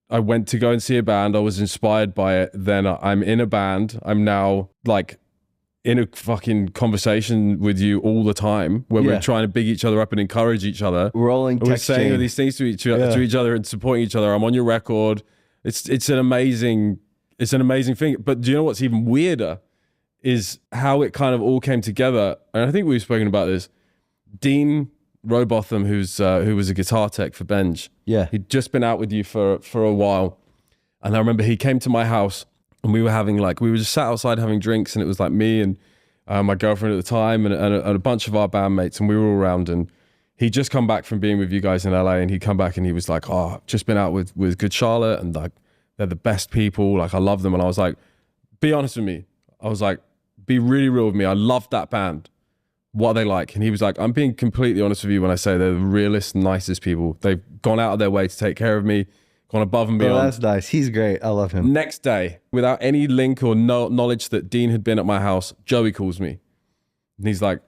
I went to go and see a band. I was inspired by it. Then I'm in a band. I'm now like in a fucking conversation with you all the time where we're trying to big each other up and encourage each other. Rolling text We're saying all these things to each other and supporting each other. I'm on your record. It's an amazing thing. But do you know what's even weirder is how it kind of all came together. And I think we've spoken about this. Dean Robotham, who was a guitar tech for Benj. Yeah. He'd just been out with you for a while. And I remember he came to my house and we were just sat outside having drinks, and it was like me and my girlfriend at the time and a bunch of our bandmates, and we were all around, and he'd just come back from being with you guys in LA, and he'd come back and he was like, oh, I've just been out with Good Charlotte, and like, they're the best people. Like, I love them. And I was like, be honest with me. I was like, be really real with me. I love that band. What are they like? And he was like, I'm being completely honest with you when I say they're the realest, nicest people. They've gone out of their way to take care of me, gone above and beyond. Oh, that's nice. He's great. I love him. Next day, without any link or knowledge that Dean had been at my house, Joey calls me. And he's like,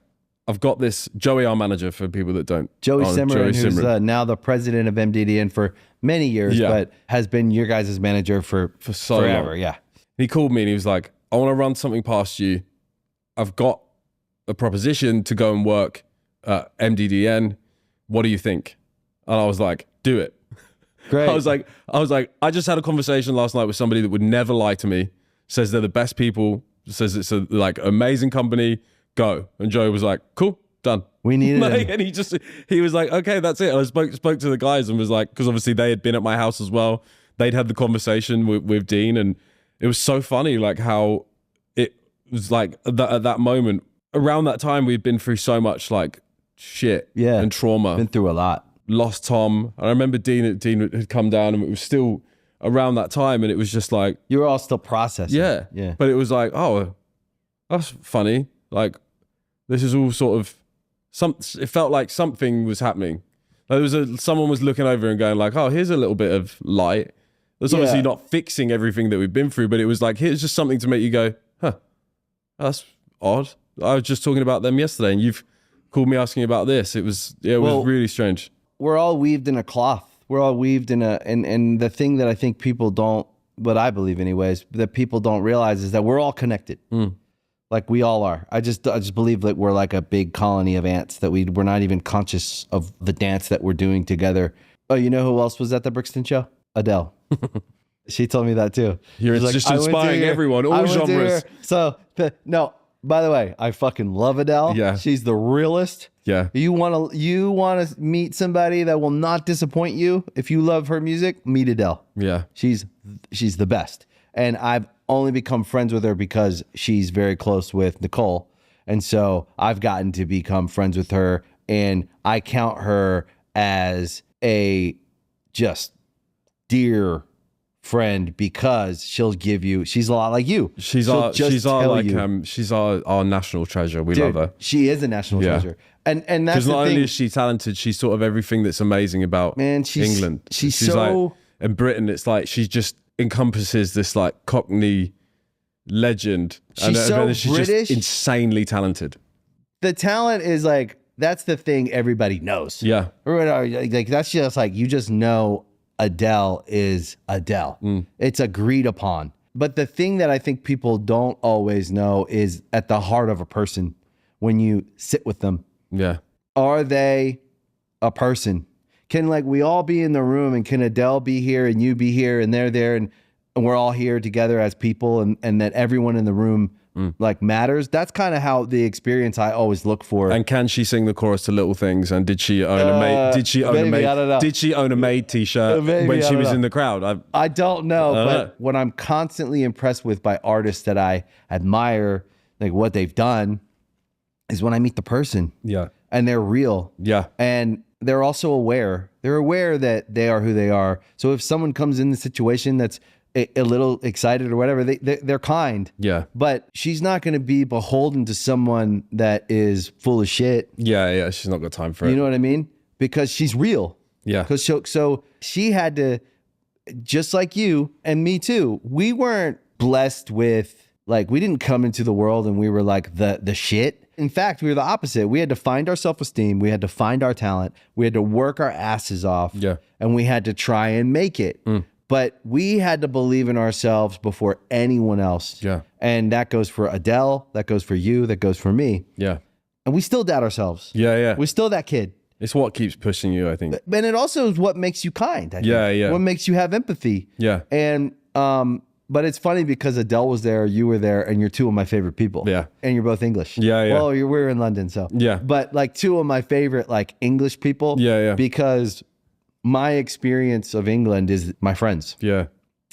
I've got this. Joey, our manager, for people that don't. Joey Simmerin, who's now the president of MDDN for many years, but has been your guys' manager for so forever. long. Yeah. He called me and he was like, I want to run something past you. I've got a proposition to go and work at MDDN. What do you think? And I was like, do it. Great. I was like, I just had a conversation last night with somebody that would never lie to me, says they're the best people, says it's a like amazing company, go. And Joey was like, cool, done. We needed him. And he was like, okay, that's it. And I spoke to the guys and was like, because obviously they had been at my house as well. They'd had the conversation with Dean, and it was so funny, like how it was like at that moment, around that time, we'd been through so much like shit and trauma. Been through a lot. Lost Tom. I remember Dean had come down, and it was still around that time, and it was just like, you were all still processing. Yeah. But it was like, oh, that's funny. Like, this is all sort of it felt like something was happening. Like someone was looking over and going like, oh, here's a little bit of light. That's obviously not fixing everything that we've been through, but it was like, here's just something to make you go, huh, that's odd. I was just talking about them yesterday, and you've called me asking about this. It was really strange. We're all weaved in a cloth. We're all weaved in and the thing that I think people don't, what I believe anyways, that people don't realize is that we're all connected. Like we all are. I just believe that we're like a big colony of ants, that we're not even conscious of the dance that we're doing together. Oh, you know who else was at the Brixton show? Adele. She told me that too. You're just inspiring everyone, all genres. So no, by the way, I fucking love Adele. Yeah. She's the realest. Yeah. You want to meet somebody that will not disappoint you if you love her music, meet Adele. Yeah. She's the best. And I've only become friends with her because she's very close with Nicole. And so I've gotten to become friends with her, and I count her as a just dear friend because she's a lot like you. She's our national treasure. We love her. She is a national treasure. And that's because the not thing. only is she talented, she's sort of everything that's amazing about England. She's so like, and Britain, it's like she just encompasses this like Cockney legend. She's so she's British, just insanely talented. The talent is like, that's the thing everybody knows. Yeah. Like that's just like, you just know Adele is Adele. It's agreed upon. But the thing that I think people don't always know is at the heart of a person when you sit with them. Yeah. Are they a person? Can like we all be in the room, and can Adele be here and you be here and they're there, and we're all here together as people, and that everyone in the room like matters? That's kind of how the experience I always look for. And can she sing the chorus to Little Things? And did she own a maid? Did she own a maid t-shirt when she was in the crowd? I don't know, but what I'm constantly impressed with by artists that I admire, like what they've done, is when I meet the person. Yeah. And they're real. Yeah. And they're also aware. They're aware that they are who they are. So if someone comes in the situation that's a little excited or whatever, they're kind. Yeah. But she's not going to be beholden to someone that is full of shit. Yeah. She's not got time for it. You know what I mean? Because she's real. Yeah. Because so she had to, just like you and me too, we weren't blessed with, like, we didn't come into the world and we were like the shit. In fact, we were the opposite. We had to find our self-esteem. We had to find our talent. We had to work our asses off. Yeah. And we had to try and make it. But we had to believe in ourselves before anyone else. Yeah. And that goes for Adele. That goes for you. That goes for me. Yeah. And we still doubt ourselves. Yeah. We're still that kid. It's what keeps pushing you, I think. And it also is what makes you kind. I think. Yeah. What makes you have empathy. Yeah. And, but it's funny because Adele was there, you were there, and you're two of my favorite people. Yeah. And you're both English. Yeah. Well, we're in London, so. Yeah. But like two of my favorite like English people. Yeah. Because my experience of England is my friends. Yeah.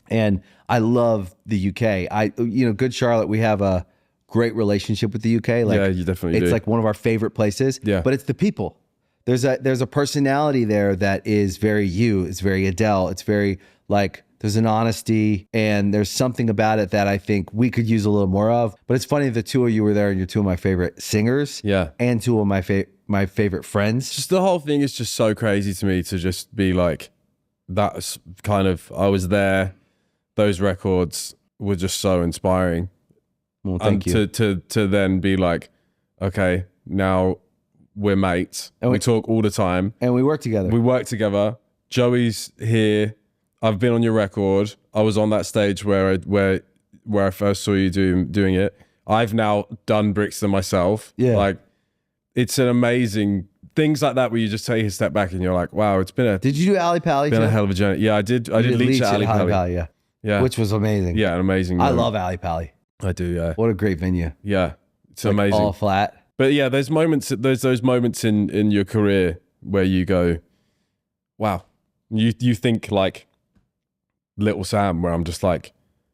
And I love the UK. Good Charlotte, we have a great relationship with the UK. Like, yeah, you definitely do. It's like one of our favorite places. Yeah. But it's the people. There's a personality there that is very you. It's very Adele. It's very like, there's an honesty and there's something about it that I think we could use a little more of. But it's funny the two of you were there and you're two of my favorite singers. Yeah. And two of my favorite friends. Just the whole thing is just so crazy to me to just be like, that's kind of, I was there. Those records were just so inspiring. Well, thank you. To then be like, okay, now we're mates. And we talk all the time. And we work together. We work together. Joey's here. I've been on your record. I was on that stage where I first saw you doing it. I've now done Brixton myself. Yeah. Like, it's an amazing things like that where you just take a step back and you're like, wow, it's been Did you do Ali Pally? Been a hell of a journey. Yeah, I did Leech at Ali Pally. Yeah. Yeah. Which was amazing. Yeah, an amazing. I love Ali Pally. I do, yeah. What a great venue. Yeah. It's like amazing. All flat. But yeah, there's those moments in your career where you go, wow. You think like Little Sam, where I'm just like,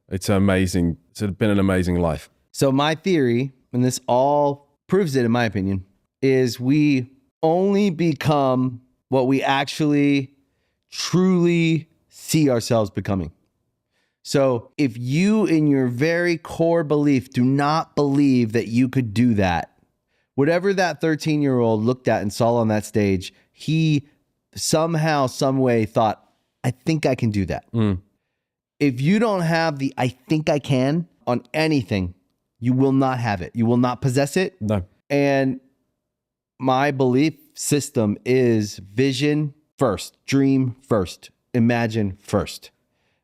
it's amazing. It's been an amazing life. So my theory, and this all proves it in my opinion, is we only become what we actually truly see ourselves becoming. So if you in your very core belief do not believe that you could do that, whatever that 13-year-old looked at and saw on that stage, he somehow, some way thought, I think I can do that. If you don't have the I think I can on anything, you will not have it. You will not possess it. No. And my belief system is vision first, dream first, imagine first,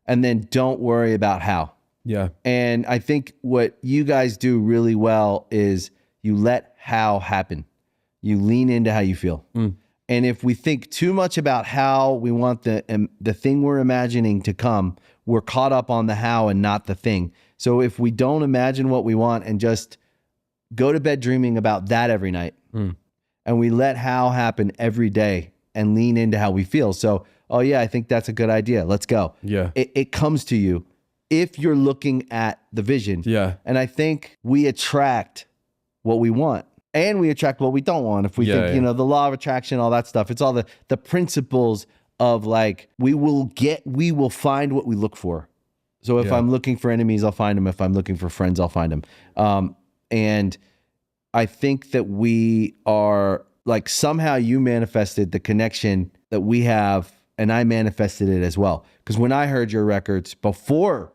and then don't worry about how. Yeah. And I think what you guys do really well is you let how happen. You lean into how you feel. And if we think too much about how we want the thing we're imagining to come, we're caught up on the how and not the thing. So if we don't imagine what we want and just go to bed dreaming about that every night, and we let how happen every day and lean into how we feel. So, oh yeah, I think that's a good idea. Let's go. Yeah. It comes to you if you're looking at the vision. Yeah. And I think we attract what we want. And we attract what we don't want. If we think, the law of attraction, all that stuff, it's all the principles of like, we will find what we look for. So if I'm looking for enemies, I'll find them. If I'm looking for friends, I'll find them. And I think that we are like, somehow you manifested the connection that we have, and I manifested it as well. Because when I heard your records before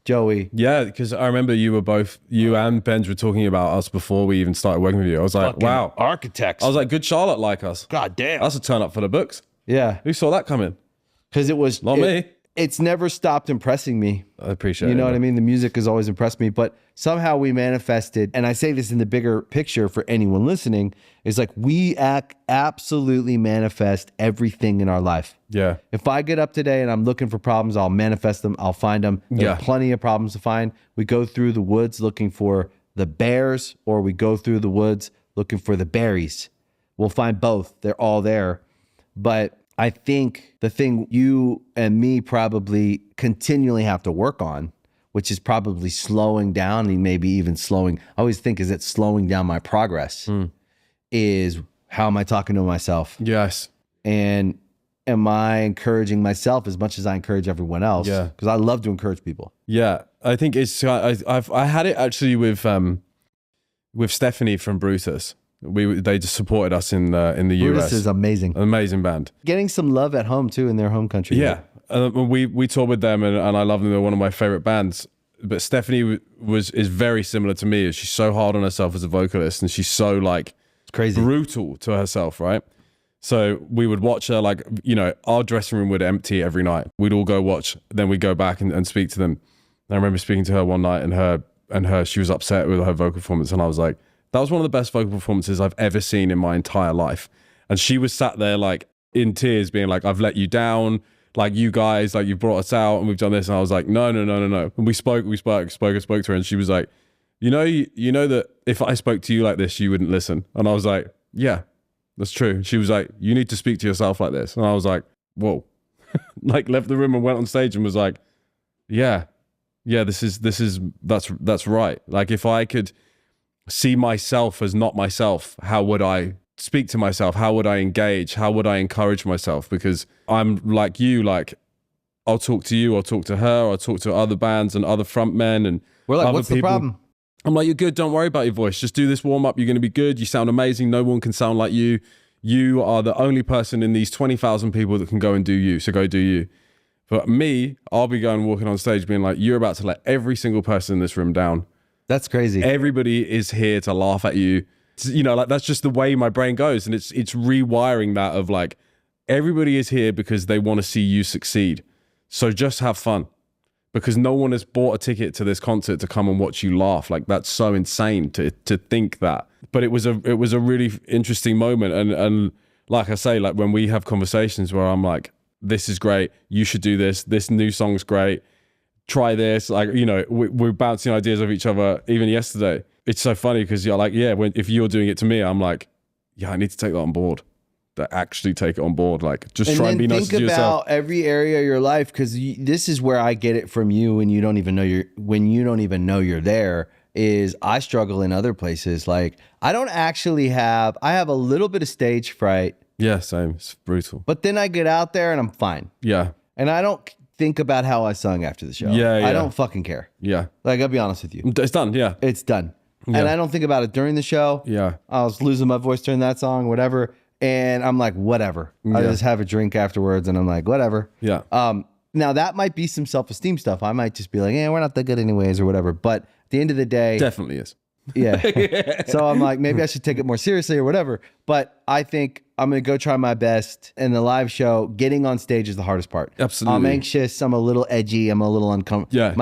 Joey. Yeah, because I remember you and Benj were talking about us before we even started working with you. I was like, wow. Architects. I was like, Good Charlotte like us. God damn. That's a turn up for the books. Yeah. Who saw that coming? Because it was... Not me. It's never stopped impressing me. I appreciate it. You know what I mean? The music has always impressed me, but somehow we manifested, and I say this in the bigger picture for anyone listening, is like we absolutely manifest everything in our life. Yeah. If I get up today and I'm looking for problems, I'll manifest them. I'll find them. There are plenty of problems to find. We go through the woods looking for the bears, or we go through the woods looking for the berries. We'll find both. They're all there. But I think the thing you and me probably continually have to work on, which is probably slowing down and maybe even slowing, I always think, is it slowing down my progress, is how am I talking to myself? Yes. And am I encouraging myself as much as I encourage everyone else? Yeah. Because I love to encourage people. Yeah. I think it's, I had it actually with Stephanie from Brutus. They just supported us in the US. Brutus is amazing. An amazing band. Getting some love at home too in their home country. Yeah. We toured with them and I love them. They're one of my favorite bands. Stephanie is very similar to me. She's so hard on herself as a vocalist, and she's so like It's crazy. brutal to herself, right? So we would watch her, like, you know, our dressing room would empty every night. We'd all go watch, then we'd go back and speak to them. And I remember speaking to her one night, and she was upset with her vocal performance, and I was like, that was one of the best vocal performances I've ever seen in my entire life. And she was sat there like in tears, being like, I've let you down. Like, you guys, like, you've brought us out and we've done this. And I was like, no. And we spoke to her, and she was like, you know that if I spoke to you like this, you wouldn't listen. And I was like, yeah, that's true. And she was like, you need to speak to yourself like this. And I was like, whoa. Like, left the room and went on stage and was like, yeah, that's right. Like, if I could see myself as not myself, how would I speak to myself? How would I engage? How would I encourage myself? Because I'm like you, like, I'll talk to you, I'll talk to her, I'll talk to other bands and other frontmen and We're like, other what's the people. problem? I'm like, you're good, don't worry about your voice. Just do this warm up, you're going to be good. You sound amazing, no one can sound like you. You are the only person in these 20,000 people that can go and do you, so go do you. But me, I'll be going walking on stage being like, you're about to let every single person in this room down. That's crazy. Everybody is here to laugh at you. You know, like, that's just the way my brain goes. And it's rewiring that of like, everybody is here because they want to see you succeed. So just have fun, because no one has bought a ticket to this concert to come and watch you laugh. Like, that's so insane to think that. But it was a really interesting moment. And like I say, like, when we have conversations where I'm like, this is great, you should do this. This new song's great. Try this. Like, you know, we're bouncing ideas off each other. Even yesterday, it's so funny because you're like, yeah, if you're doing it to me, I'm like, yeah, I need to take that on board. To actually take it on board. Like, just try and be nice to yourself. Think about every area of your life, because this is where I get it from you when you don't even know you're there. Is I struggle in other places. Like, I have a little bit of stage fright. Yeah, same. It's brutal. But then I get out there and I'm fine. Yeah. And I don't think about how I sung after the show. Yeah. I don't fucking care. Yeah. Like, I'll be honest with you. It's done. Yeah. It's done. Yeah. And I don't think about it during the show. Yeah. I was losing my voice during that song, whatever. And I'm like, whatever. I just have a drink afterwards and I'm like, whatever. Yeah. Now that might be some self-esteem stuff. I might just be like, we're not that good anyways or whatever. But at the end of the day, Definitely is. yeah. So I'm like, maybe I should take it more seriously or whatever. But I think I'm going to go try my best. In the live show, getting on stage is the hardest part. Absolutely. I'm anxious. I'm a little edgy. I'm a little uncomfortable. Yeah.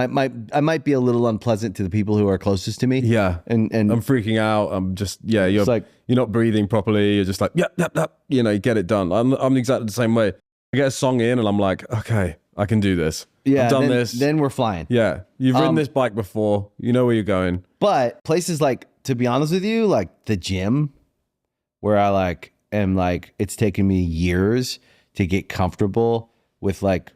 I might be a little unpleasant to the people who are closest to me. Yeah. And I'm freaking out. I'm just, you're not breathing properly. You're just like, yep. You know, you get it done. I'm exactly the same way. I get a song in and I'm like, okay, I can do this. Yeah. I've done this. Then we're flying. Yeah. You've ridden this bike before. You know where you're going. But places like, to be honest with you, like the gym, where I like am like, it's taken me years to get comfortable with like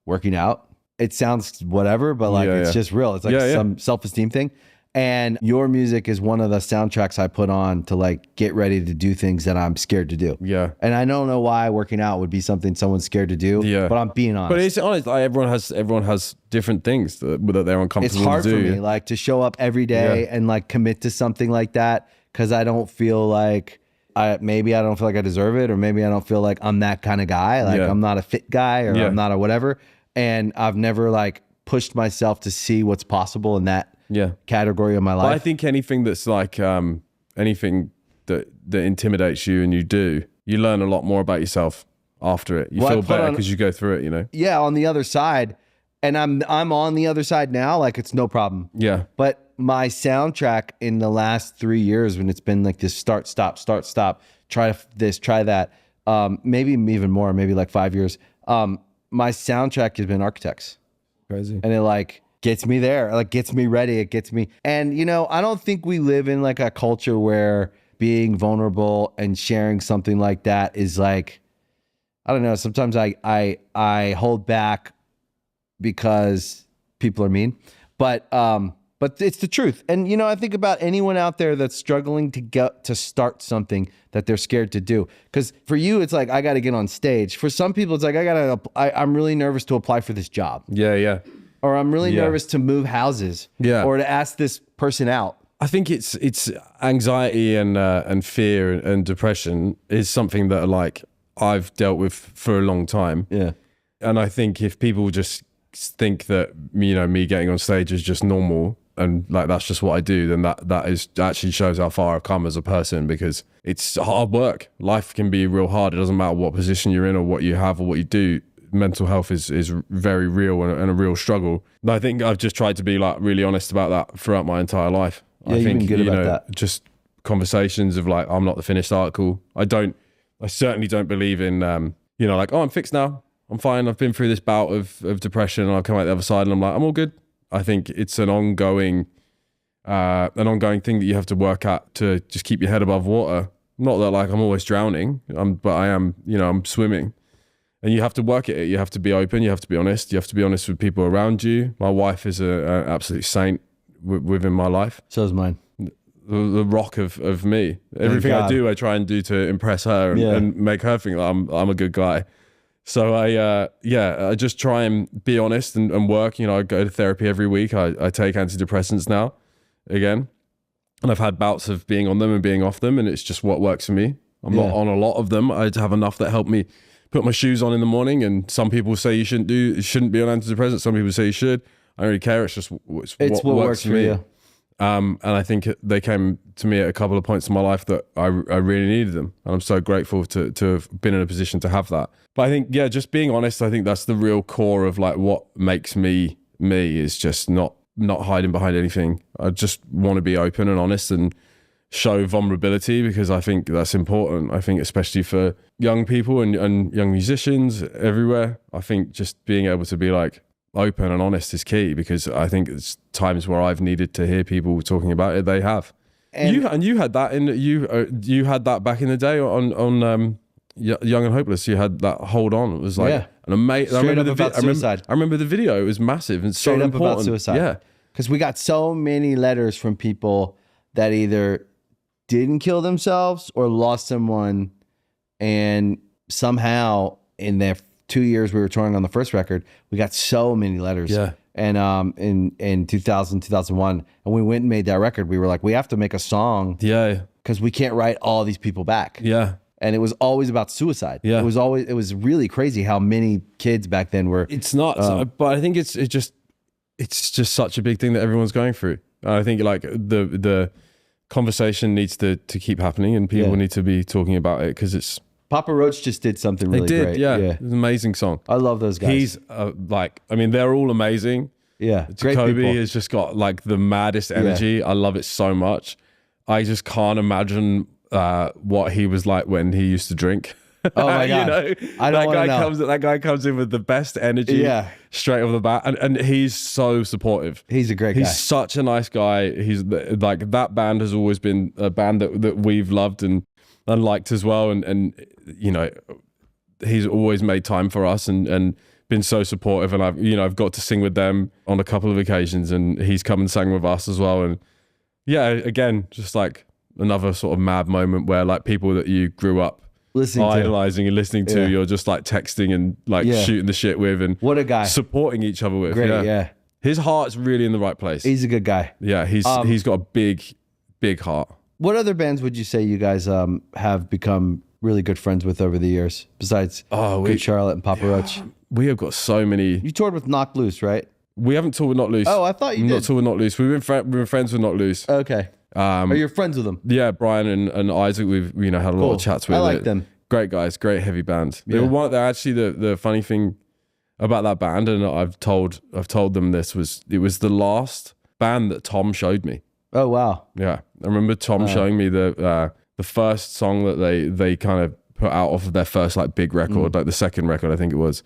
working out. It sounds whatever, but like it's just real. It's like some self-esteem thing. And your music is one of the soundtracks I put on to like get ready to do things that I'm scared to do. Yeah. And I don't know why working out would be something someone's scared to do. Yeah. But I'm being honest. But it's honest. Like, everyone has different things that they're uncomfortable It's hard to do. for me, like, to show up every day and like commit to something like that, because I don't feel like maybe I don't feel like I deserve it, or maybe I don't feel like I'm that kind of guy. Like I'm not a fit guy, or I'm not a whatever. And I've never like pushed myself to see what's possible in that category of my life. But I think anything that's like anything that intimidates you and you learn a lot more about yourself after it. You feel better because you go through it, you know? Yeah, on the other side. And I'm on the other side now, like it's no problem. Yeah. But my soundtrack in the last 3 years, when it's been like this start, stop, try this, try that, maybe even more, maybe like 5 years, my soundtrack has been Architects. Crazy. And it like gets me there, like gets me ready, it gets me. And you know, I don't think we live in like a culture where being vulnerable and sharing something like that is like, I don't know, sometimes I hold back because people are mean, but it's the truth. And you know, I think about anyone out there that's struggling to start something that they're scared to do. Because for you, it's like, I got to get on stage. For some people, it's like, I'm really nervous to apply for this job. Yeah. Or I'm really nervous to move houses. Yeah. Or to ask this person out. I think it's anxiety and fear and depression is something that like I've dealt with for a long time. Yeah. And I think if people just think that, you know, me getting on stage is just normal and like that's just what I do, then that is actually shows how far I've come as a person, because it's hard work. Life can be real hard. It doesn't matter what position you're in or what you have or what you do. Mental health is very real and a real struggle. And I think I've just tried to be like really honest about that throughout my entire life. Yeah, I think, you've been good about that. Just conversations of like, I'm not the finished article. I certainly don't believe in, you know, like, oh, I'm fixed now. I'm fine. I've been through this bout of depression and I'll come out the other side and I'm like, I'm all good. I think it's an ongoing thing that you have to work at to just keep your head above water. Not that like I'm always drowning, but I am, you know, I'm swimming. And you have to work at it. You have to be open. You have to be honest. You have to be honest with people around you. My wife is an absolute saint within my life. So is mine. The rock of me. Everything I do, I try and do to impress her and make her think that I'm a good guy. So I just try and be honest and work. You know, I go to therapy every week. I take antidepressants now, again. And I've had bouts of being on them and being off them, and it's just what works for me. I'm not on a lot of them. I have enough that help me put my shoes on in the morning. And some people say you shouldn't be on antidepressants. Some people say you should. I don't really care. It's just what works for me. You. And I think they came to me at a couple of points in my life that I really needed them. And I'm so grateful to have been in a position to have that. But I think, just being honest, I think that's the real core of like what makes me is just not hiding behind anything. I just want to be open and honest and show vulnerability, because I think that's important. I think especially for young people and young musicians everywhere, I think just being able to be like open and honest is key, because I think it's times where I've needed to hear people talking about it. They have. And you had that you had that back in the day on Young and Hopeless. You had that Hold On. It was like an amazing. I remember the video. It was massive and so important. About suicide. Yeah, because we got so many letters from people that either didn't kill themselves or lost someone, and somehow in their 2 years we were touring on the first record, we got so many letters. Yeah. And in 2001, and we went and made that record. We were like, we have to make a song. Yeah. Because we can't write all these people back. Yeah. And it was always about suicide. Yeah. It was really crazy how many kids back then were. It's nuts. But I think it's just such a big thing that everyone's going through. I think like the conversation needs to keep happening, and people need to be talking about it, because it's. Papa Roach just did something really great. Yeah. It's an amazing song. I love those guys. He's they're all amazing. Yeah. Jacoby has just got like the maddest energy. Yeah. I love it so much. I just can't imagine what he was like when he used to drink. Oh my God. That guy comes in with the best energy straight off the bat. And he's so supportive. He's a great guy. He's such a nice guy. He's like, that band has always been a band that we've loved and liked as well. And you know, he's always made time for us and been so supportive. And I've got to sing with them on a couple of occasions, and he's come and sang with us as well. And again, just like another sort of mad moment where like people that you grew up idolizing and listening to, you're just like texting and like shooting the shit with, and what a guy, supporting each other with. Great, his heart's really in the right place. He's a good guy. Yeah, he's got a big heart. What other bands would you say you guys have become really good friends with over the years, besides Good Charlotte and Papa Roach? We have got so many. You toured with Knocked Loose, right? We haven't toured with Not Loose. Oh, I thought you did. Not toured with Not Loose. We've been friends with Not Loose. Okay. Are you friends with them? Yeah, Brian and Isaac, we've had a lot of chats with. I like them. Great guys, great heavy band. They were they're actually the funny thing about that band, and I've told them this, it was the last band that Tom showed me. Oh wow. Yeah. I remember Tom showing me the first song that they kind of put out off of their first like big record, like the second record I think it was.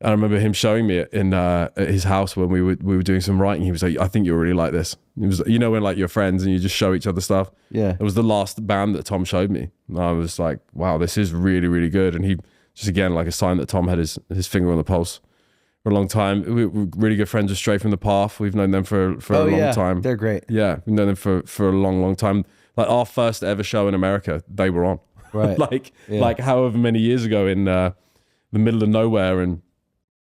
And I remember him showing me it in at his house when we were doing some writing. He was like, I think you'll really like this. It was, you know, when like you're friends and you just show each other stuff. Yeah. It was the last band that Tom showed me. And I was like, wow, this is really, really good. And he just, again, like a sign that Tom had his finger on the pulse for a long time. We're really good friends with Stray from the Path. We've known them for a long time. They're great. Yeah. We've known them for a long, long time. Like our first ever show in America, they were on. Right. like however many years ago in the middle of nowhere, and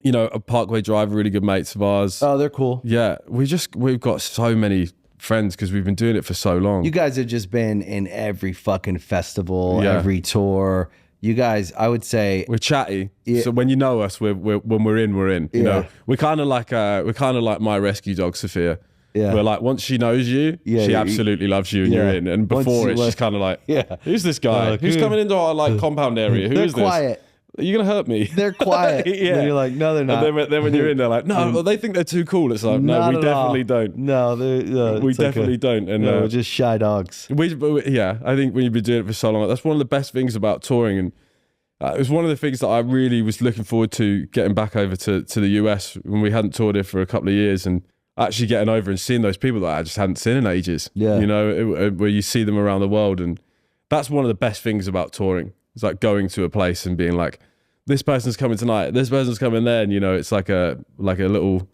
you know, a Parkway Drive, really good mates of ours. Oh, they're cool. Yeah, we've got so many friends because we've been doing it for so long. You guys have just been in every fucking festival, every tour. you guys, I would say, we're chatty. Yeah. So when you know us, we're when we're in, we're in. You know, we're kind of like my rescue dog, Sophia. Yeah. We're like, once she knows you, she absolutely loves you and you're in. And before it's just kind of like, who's this guy? Who's coming into our like compound area? Who is this? Quiet. Are you going to hurt me? They're quiet. Yeah. And you're like, no, they're not. And then when you're in, they're like, no, well, they think they're too cool. It's like, no, we definitely don't. No, we definitely don't. And we're just shy dogs. I think when you've been doing it for so long, that's one of the best things about touring. And it was one of the things that I really was looking forward to getting back over to the US when we hadn't toured it for a couple of years, and actually getting over and seeing those people that I just hadn't seen in ages. Yeah. You know, where you see them around the world. And that's one of the best things about touring. It's like going to a place and being like, this person's coming tonight, this person's coming there. And, you know, it's like a little,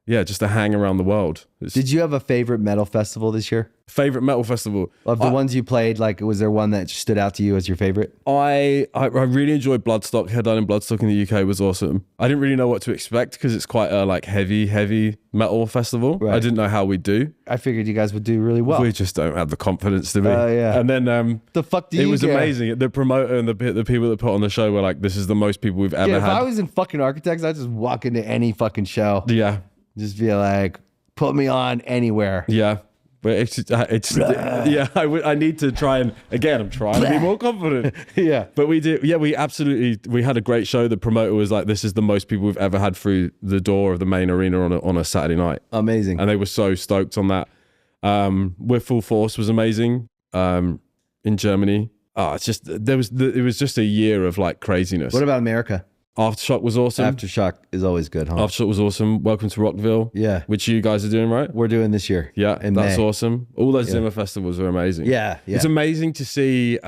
just a hang around the world. Did you have a favorite metal festival this year? Favorite metal festival? Of the ones you played, like, was there one that stood out to you as your favorite? I really enjoyed Bloodstock. Headlining Bloodstock in the UK was awesome. I didn't really know what to expect because it's quite a like heavy metal festival. Right. I didn't know how we'd do. I figured you guys would do really well. We just don't have the confidence to be. Yeah. And then the fuck do you? It was amazing. The promoter and the people that put on the show were like, "This is the most people we've ever had." If I was in fucking Architects, I'd just walk into any fucking show. Yeah. Just be like, put me on anywhere. Yeah. But I need to try and, again, I'm trying to be more confident. Yeah. But we did, we had a great show. The promoter was like, this is the most people we've ever had through the door of the main arena on a Saturday night. Amazing. And they were so stoked on that. With Full Force was amazing in Germany. It was just a year of like craziness. What about America? Aftershock was awesome. Aftershock is always good, huh? Aftershock was awesome. Welcome to Rockville. Yeah. Which you guys are doing, right? We're doing this year. Yeah, that's awesome. All those Zimmer festivals are amazing. Yeah. It's amazing to see,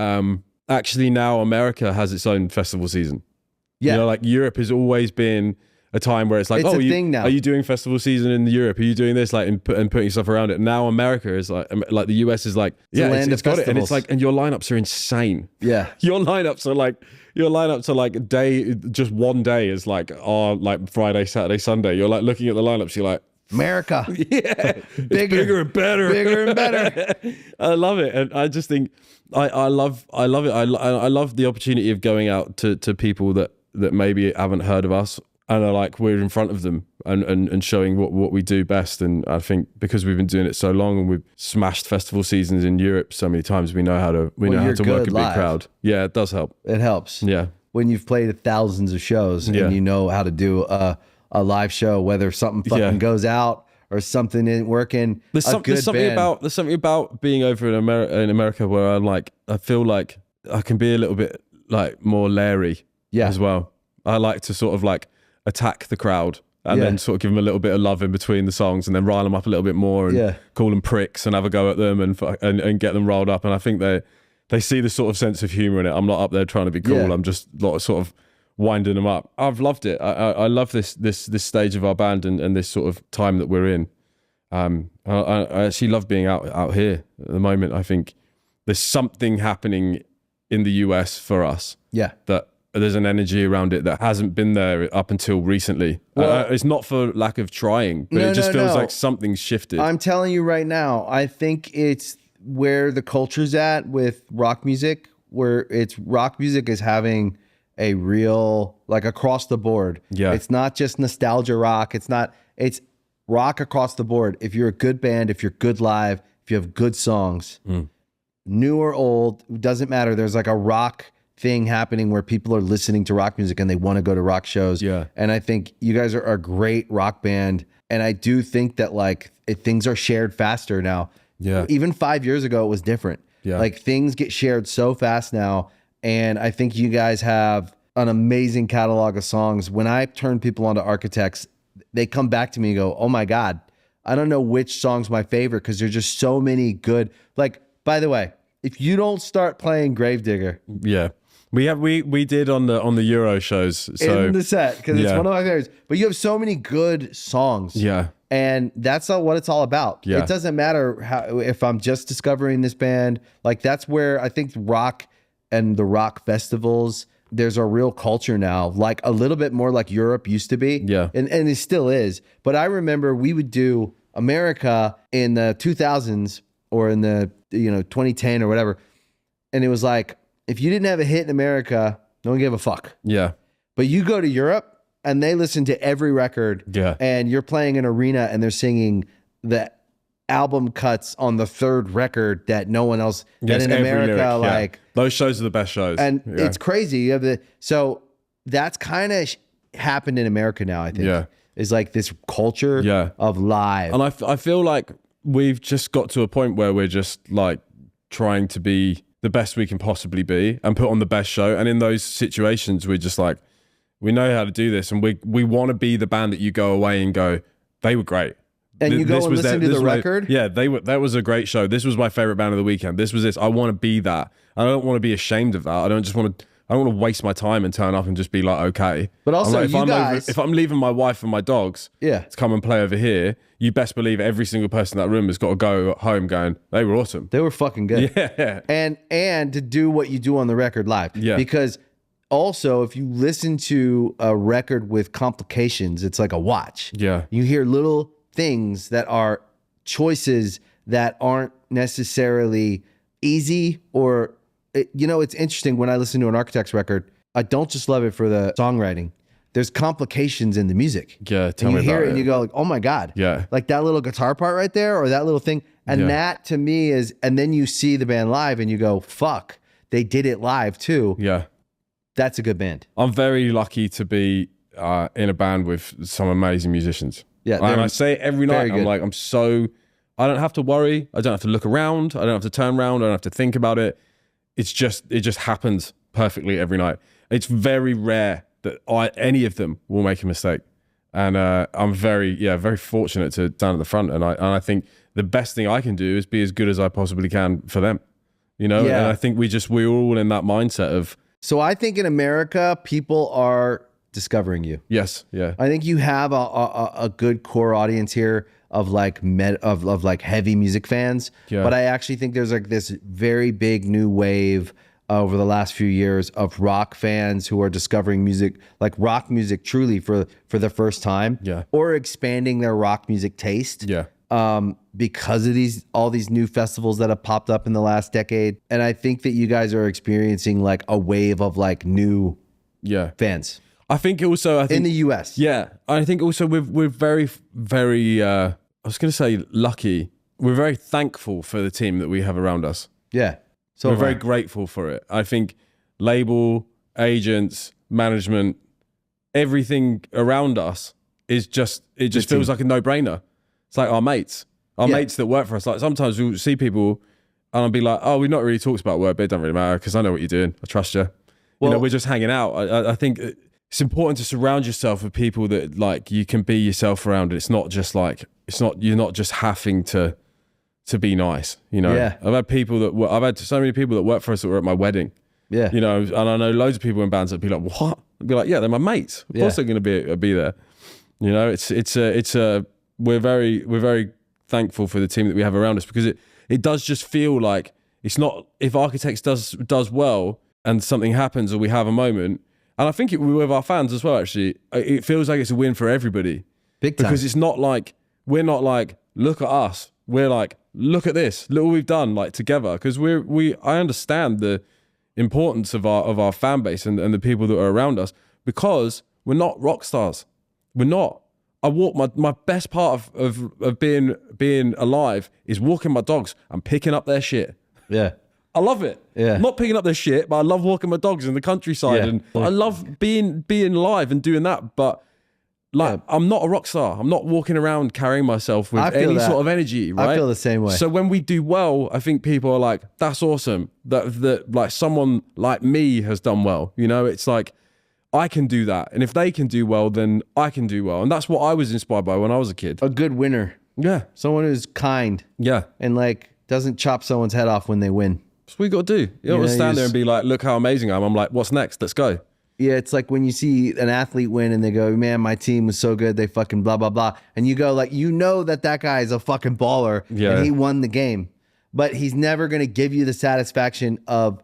actually now America has its own festival season. Yeah. You know, like Europe has always been a time where it's like, it's a thing now. Are you doing festival season in Europe? Are you doing this, like, and putting stuff around it? Now America is like the US is like, it's got it. And it's like, and your lineups are insane. Yeah. Your lineups are like a day, just one day is like, like Friday, Saturday, Sunday. You're like looking at the lineups, you're like, America. Yeah. Bigger and better. Bigger and better. I love it. And I just think, I love it. I love the opportunity of going out to people that maybe haven't heard of us and are like, we're in front of them and showing what we do best. And I think because we've been doing it so long and we've smashed festival seasons in Europe so many times, we know how to work a big crowd. Yeah, it does help. It helps. Yeah. When you've played thousands of shows and you know how to do a live show, whether something fucking goes out or something isn't working. There's something about being over in America where I'm like, I feel like I can be a little bit like more Larry as well. I like to sort of like attack the crowd and then sort of give them a little bit of love in between the songs and then rile them up a little bit more and call them pricks and have a go at them and get them rolled up. And I think they see the sort of sense of humor in it. I'm not up there trying to be cool. I'm just sort of winding them up. I've loved it. I love this stage of our band and this sort of time that we're in. I actually love being out here at the moment. I think there's something happening in the US for us. Yeah. That there's an energy around it that hasn't been there up until recently. Well, it's not for lack of trying, but it just feels like something's shifted. I'm telling you right now, I think it's where the culture's at with rock music, where rock music is having a real, like, across the board. Yeah. It's not just nostalgia rock. It's rock across the board. If you're a good band, if you're good live, if you have good songs, new or old, doesn't matter. There's like a rock thing happening where people are listening to rock music and they want to go to rock shows. Yeah. And I think you guys are a great rock band. And I do think that like things are shared faster now. Yeah. Even 5 years ago, it was different. Yeah. Like things get shared so fast now. And I think you guys have an amazing catalog of songs. When I turn people onto Architects, they come back to me and go, oh my God, I don't know which song's my favorite because there's just so many good. Like, by the way, if you don't start playing Gravedigger. Yeah. We did on the Euro shows. So in the set, because it's one of my favorites. But you have so many good songs. Yeah. And that's not what it's all about. Yeah. It doesn't matter if I'm just discovering this band. Like that's where I think rock and the rock festivals, there's a real culture now, like a little bit more like Europe used to be. Yeah. And it still is. But I remember we would do America in the 2000s or in the 2010 or whatever. And it was like, if you didn't have a hit in America, No one gave a fuck. Yeah. But you go to Europe and they listen to every record. Yeah. And you're playing an arena and they're singing the album cuts on the third record that no one else. Yes, and in every America, lyric, like those shows are the best shows. And it's crazy. You have so that's kind of happened in America now, I think. Yeah. Is like this culture of live. And I feel like we've just got to a point where we're just like trying to be the best we can possibly be and put on the best show. And in those situations, we're just like, we know how to do this. And we want to be the band that you go away and go, they were great. And you go and listen to the record? That was a great show. This was my favorite band of the weekend. This was this. I want to be that. I don't want to be ashamed of that. I don't want to waste my time and turn up and just be like, okay. But also, like, if I'm leaving my wife and my dogs to come and play over here, you best believe every single person in that room has got to go home going, they were awesome. They were fucking good. Yeah. And to do what you do on the record live. Yeah. Because also, if you listen to a record with complications, it's like a watch. Yeah. You hear little things that are choices that aren't necessarily easy or, it's interesting when I listen to an Architects record, I don't just love it for the songwriting. There's complications in the music. Yeah, tell and me you hear about it and you go like, oh my God. Yeah. Like that little guitar part right there or that little thing. And that to me is, and then you see the band live and you go, fuck, they did it live too. Yeah. That's a good band. I'm very lucky to be in a band with some amazing musicians. Yeah. And I say it every night, I'm like, I don't have to worry. I don't have to look around. I don't have to turn around. I don't have to think about it. It just happens perfectly every night. It's very rare that any of them will make a mistake. And I'm very fortunate to stand at the front. And I think the best thing I can do is be as good as I possibly can for them. And I think we're all in that mindset of. So I think in America, people are discovering you. Yes. Yeah. I think you have a good core audience here of like of like heavy music fans. Yeah. But I actually think there's like this very big new wave over the last few years of rock fans who are discovering music, like rock music truly for the first time. Yeah. Or expanding their rock music taste. Yeah. Because of all these new festivals that have popped up in the last decade. And I think that you guys are experiencing like a wave of like new fans. I think also, in the US. Yeah. I think also we're very, very, I was going to say lucky. We're very thankful for the team that we have around us. Yeah. So we're very grateful for it. I think label, agents, management, everything around us is just feels like a no-brainer. It's like our mates that work for us. Like sometimes we'll see people and I'll be like, oh, we've not really talked about work, but it doesn't really matter because I know what you're doing. I trust you. Well, we're just hanging out. I think it's important to surround yourself with people that like you can be yourself around. It's not just like, you're not just having to be nice, Yeah. I've had so many people that work for us that were at my wedding. Yeah. And I know loads of people in bands that be like, what? I'd be like, yeah, they're my mates. Of course they're going to be there. We're very thankful for the team that we have around us because it does just feel like it's not, if Architects does well and something happens or we have a moment, and I think with our fans as well, actually, it feels like it's a win for everybody. Big time. Because it's not like, we're not like, look at us. We're like, look at this, look what we've done like together. Because I understand the importance of our fan base and the people that are around us because we're not rock stars. We're not. I walk my best part of being alive is walking my dogs and picking up their shit. Yeah. I love it. Yeah. I'm not picking up their shit, but I love walking my dogs in the countryside and I love being live and doing that. But I'm not a rock star. I'm not walking around carrying myself with any sort of energy, right? I feel the same way. So when we do well, I think people are like, that's awesome. That like someone like me has done well. It's like, I can do that. And if they can do well, then I can do well. And that's what I was inspired by when I was a kid. A good winner. Yeah. Someone who's kind. Yeah. And like doesn't chop someone's head off when they win. That's what you got to do. You don't want to stand there and be like, look how amazing I am. I'm like, what's next? Let's go. Yeah, it's like when you see an athlete win and they go, man, my team was so good. They fucking blah, blah, blah. And you go like, that guy is a fucking baller and he won the game. But he's never going to give you the satisfaction of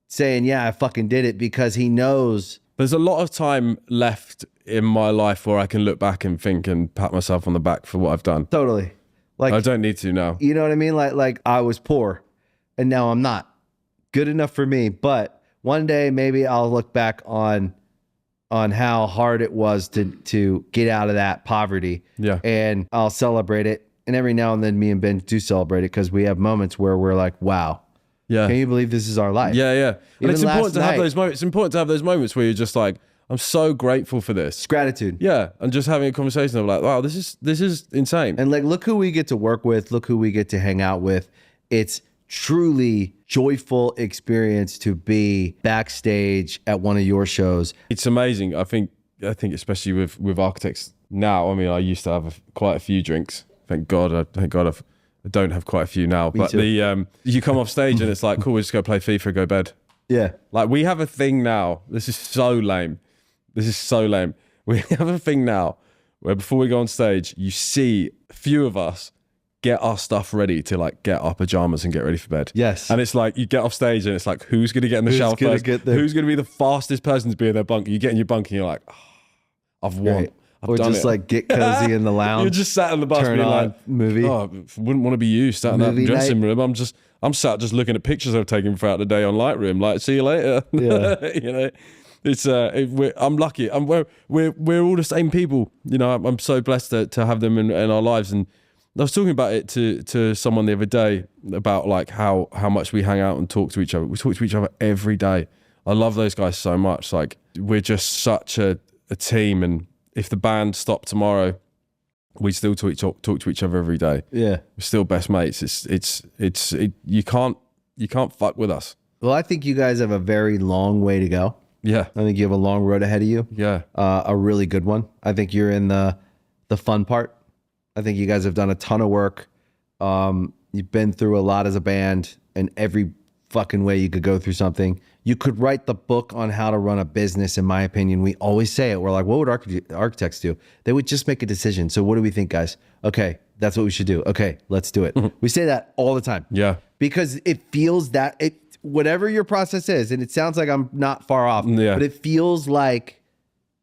saying, yeah, I fucking did it because he knows. There's a lot of time left in my life where I can look back and think and pat myself on the back for what I've done. Totally. Like I don't need to now. You know what I mean? Like I was poor and now I'm not. Good enough for me. But one day maybe I'll look back on how hard it was to get out of that poverty. Yeah. And I'll celebrate it. And every now and then me and Ben do celebrate it because we have moments where we're like, wow. Yeah. Can you believe this is our life? Yeah, yeah. And it's important to have night- those moments. It's important to have those moments where you're just like, I'm so grateful for this. It's gratitude. Yeah. And just having a conversation of like, wow, this is insane. And like, look who we get to work with. Look who we get to hang out with. It's truly joyful experience to be backstage at one of your shows. It's amazing. I think especially with architects now. I mean, I used to have quite a few drinks. Thank God I don't have quite a few now. But you come off stage and it's like, cool, we just go play FIFA, go bed. Yeah. Like we have a thing now. This is so lame. We have a thing now where before we go on stage, you see a few of us get our stuff ready to like get our pajamas and get ready for bed. Yes. And it's like you get off stage and it's like, who's going to get in the shower first? Who's going to be the fastest person to be in their bunk? You get in your bunk and you're like, oh, I've won. Right. I've Or done just it. like get cozy in the lounge. You're just sat on the bus turn being on like, movie. oh, wouldn't want to be you sat in that Movie dressing night. room. I'm sat just looking at pictures I've taken throughout the day on Lightroom. Like, see you later. Yeah. You know, it's I'm lucky. We're all the same people. You know, I'm so blessed to have them in our lives. And I was talking about it to someone the other day about like how much we hang out and talk to each other. We talk to each other every day. I love those guys so much. Like we're just such a team. And if the band stopped tomorrow, we still talk to each other every day. Yeah. We're still best mates. You can't fuck with us. Well, I think you guys have a very long way to go. Yeah. I think you have a long road ahead of you. Yeah. A really good one. I think you're in the fun part. I think you guys have done a ton of work. You've been through a lot as a band, and every fucking way you could go through something. You could write the book on how to run a business, in my opinion. We always say it. We're like, what would architects do? They would just make a decision. So what do we think, guys? Okay, that's what we should do. Okay, let's do it. We say that all the time. Yeah. Because it feels that whatever your process is, and it sounds like I'm not far off, Yeah. but it feels like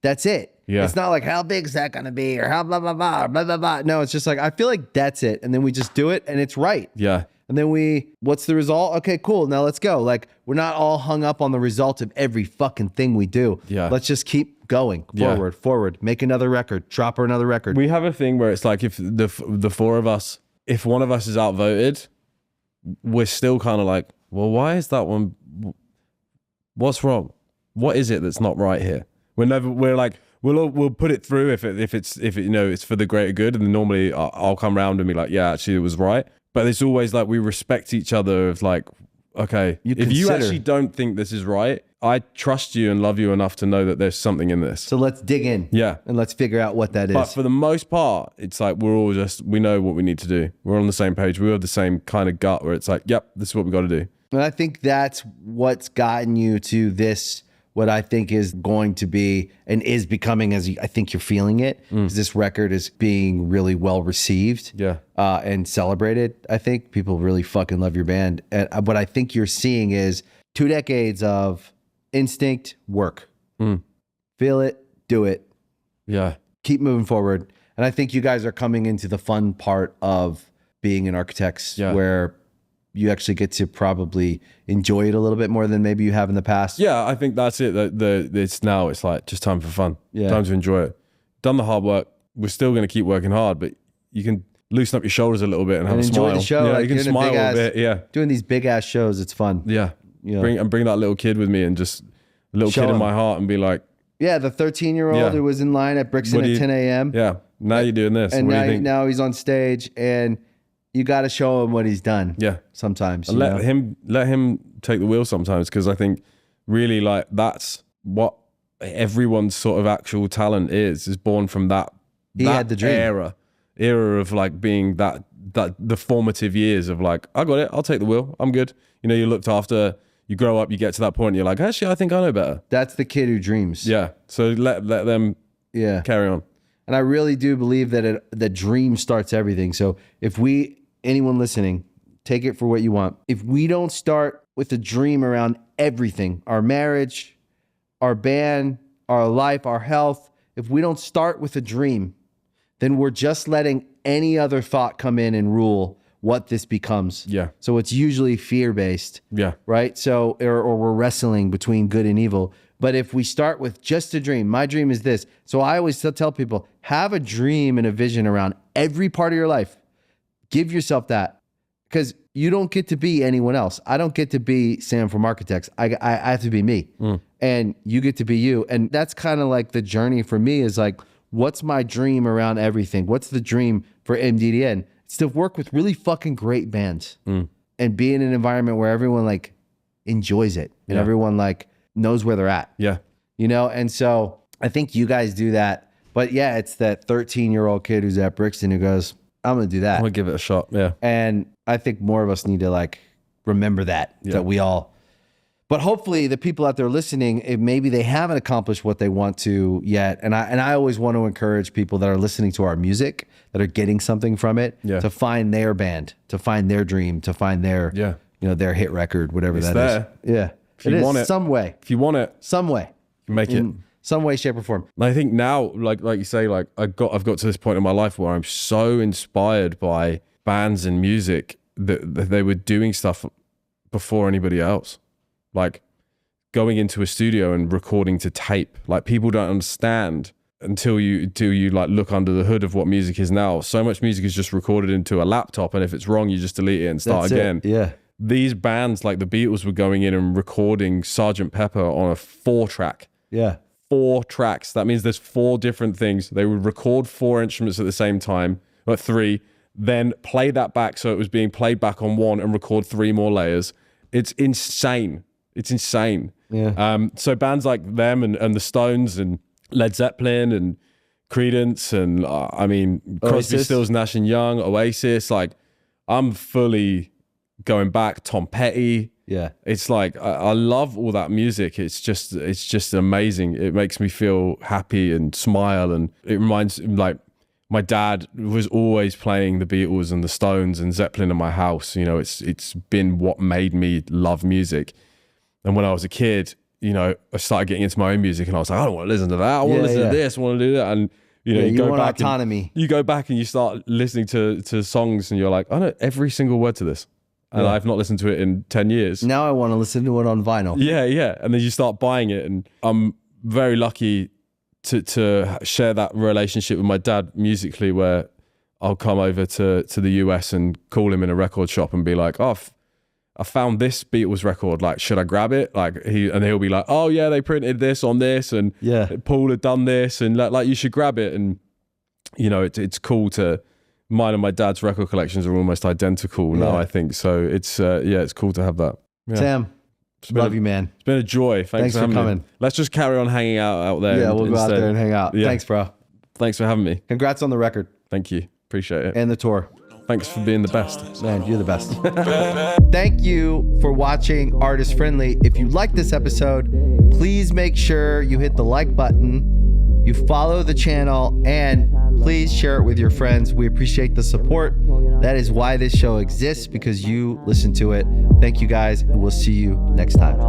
that's it. Yeah. It's not like how big is that gonna be or how blah blah blah blah blah blah. No, it's just like I feel like that's it, and then we just do it, and it's right. Yeah. And then what's the result? Okay, cool. Now let's go. Like we're not all hung up on the result of every fucking thing we do. Yeah. Let's just keep going forward. Make another record. Drop her another record. We have a thing where it's like if the four of us, if one of us is outvoted, we're still kind of like, well, why is that one? What's wrong? What is it that's not right here? We're like, we'll put it through if it's you know it's for the greater good, and then normally I'll come around and be like, yeah, actually it was right. But it's always like we respect each other of like, okay, if you actually don't think this is right, I trust you and love you enough to know that there's something in this. So let's dig in. Yeah. And let's figure out what that is. But for the most part, it's like we know what we need to do. We're on the same page. We have the same kind of gut where it's like, yep, this is what we got to do. And I think that's what's gotten you to this, what I think is going to be and is becoming, I think you're feeling it, because this record is being really well received. Yeah. And celebrated. I think people really fucking love your band. And what I think you're seeing is 2 decades of instinct work. Feel it, do it, Yeah. keep moving forward. And I think you guys are coming into the fun part of being an architect, where you actually get to probably enjoy it a little bit more than maybe you have in the past. Yeah, I think that's it. It's like just time for fun. Yeah. Time to enjoy it. Done the hard work. We're still going to keep working hard, but you can loosen up your shoulders a little bit and have a enjoy smile. the show. Yeah, Like, you can you're in a smile big a bit. Yeah. Doing these big ass shows, it's fun. Yeah. You know. Bring that little kid with me and just a little Show kid in him. my heart and be like, Yeah, the 13-year-old Yeah. who was in line at Brixton at 10 a.m. yeah, now you're doing this. And what do you think? now he's on stage, and you got to show him what he's done. Yeah. Sometimes. And you know? let him take the wheel sometimes, because I think really like that's what everyone's sort of actual talent is born from that. He had the dream. era of like being that the formative years of like, I got it, I'll take the wheel, I'm good. You know, you looked after, you grow up, you get to that point, and you're like, actually, I think I know better. That's the kid who dreams. Yeah. So let them carry on. And I really do believe that the dream starts everything. So if anyone listening, take it for what you want. If we don't start with a dream around everything, our marriage, our band, our life, our health, if we don't start with a dream, then we're just letting any other thought come in and rule. what this becomes. Yeah. So it's usually fear-based. Yeah. Right? So, or we're wrestling between good and evil. But if we start with just a dream, my dream is this. So I always tell people, have a dream and a vision around every part of your life. Give yourself that, because you don't get to be anyone else. I don't get to be Sam from Architects. I have to be me. And you get to be you. And that's kind of like the journey for me, is like, what's my dream around everything? What's the dream for MDDN? It's to work with really fucking great bands and be in an environment where everyone like enjoys it and everyone like knows where they're at. Yeah. You know? And so I think you guys do that. But yeah, it's that 13-year-old kid who's at Brixton who goes, I'm going to do that. I'm going to give it a shot. Yeah. And I think more of us need to like remember that we all, but hopefully the people out there listening, if maybe they haven't accomplished what they want to yet. And I always want to encourage people that are listening to our music, that are getting something from it, to find their band, to find their dream, to find their, you know, their hit record, whatever that is. Yeah. If you want it, some way. If you want it, some way. You make it. Some way, shape, or form. And I think now, like you say, like I've got to this point in my life where I'm so inspired by bands and music that they were doing stuff before anybody else. Like going into a studio and recording to tape. Like people don't understand until you like look under the hood of what music is now. So much music is just recorded into a laptop, and if it's wrong, you just delete it and start again. Yeah. These bands like the Beatles were going in and recording Sgt. Pepper on a 4-track. Yeah. 4 tracks. That means there's 4 different things. They would record 4 instruments at the same time, or 3, then play that back so it was being played back on 1 and record 3 more layers. It's insane. It's insane. Yeah. So bands like them and the Stones and Led Zeppelin and Creedence and I mean Crosby, Stills, Nash and Young, Oasis, like I'm fully going back. Tom Petty. Yeah. It's like I love all that music. It's just amazing. It makes me feel happy and smile, and it reminds like my dad was always playing the Beatles and the Stones and Zeppelin in my house. You know, it's been what made me love music. And when I was a kid, you know, I started getting into my own music, and I was like, I don't want to listen to that. I want to listen to this. I want to do that. And you know, you go want back autonomy. You go back and you start listening to songs, and you're like, I know every single word to this. And I've not listened to it in 10 years. Now I want to listen to it on vinyl. Yeah. And then you start buying it. And I'm very lucky to share that relationship with my dad musically, where I'll come over to the US and call him in a record shop and be like, oh, I found this Beatles record. Like, should I grab it? Like he'll be like, oh yeah, they printed this on this, and Paul had done this, and like you should grab it. And you know, it's cool to. Mine and my dad's record collections are almost identical now, I think. So it's it's cool to have that. Yeah. Sam, love you, man. It's been a joy. Thanks for coming. Let's just carry on hanging out there. Yeah, we'll go out there and hang out. Yeah. Thanks, bro. Thanks for having me. Congrats on the record. Thank you. Appreciate it. And the tour. Thanks for being the best. Man, you're the best. Thank you for watching Artist Friendly. If you like this episode, please make sure you hit the like button, you follow the channel, and please share it with your friends. We appreciate the support. That is why this show exists, because you listen to it. Thank you guys, and we'll see you next time.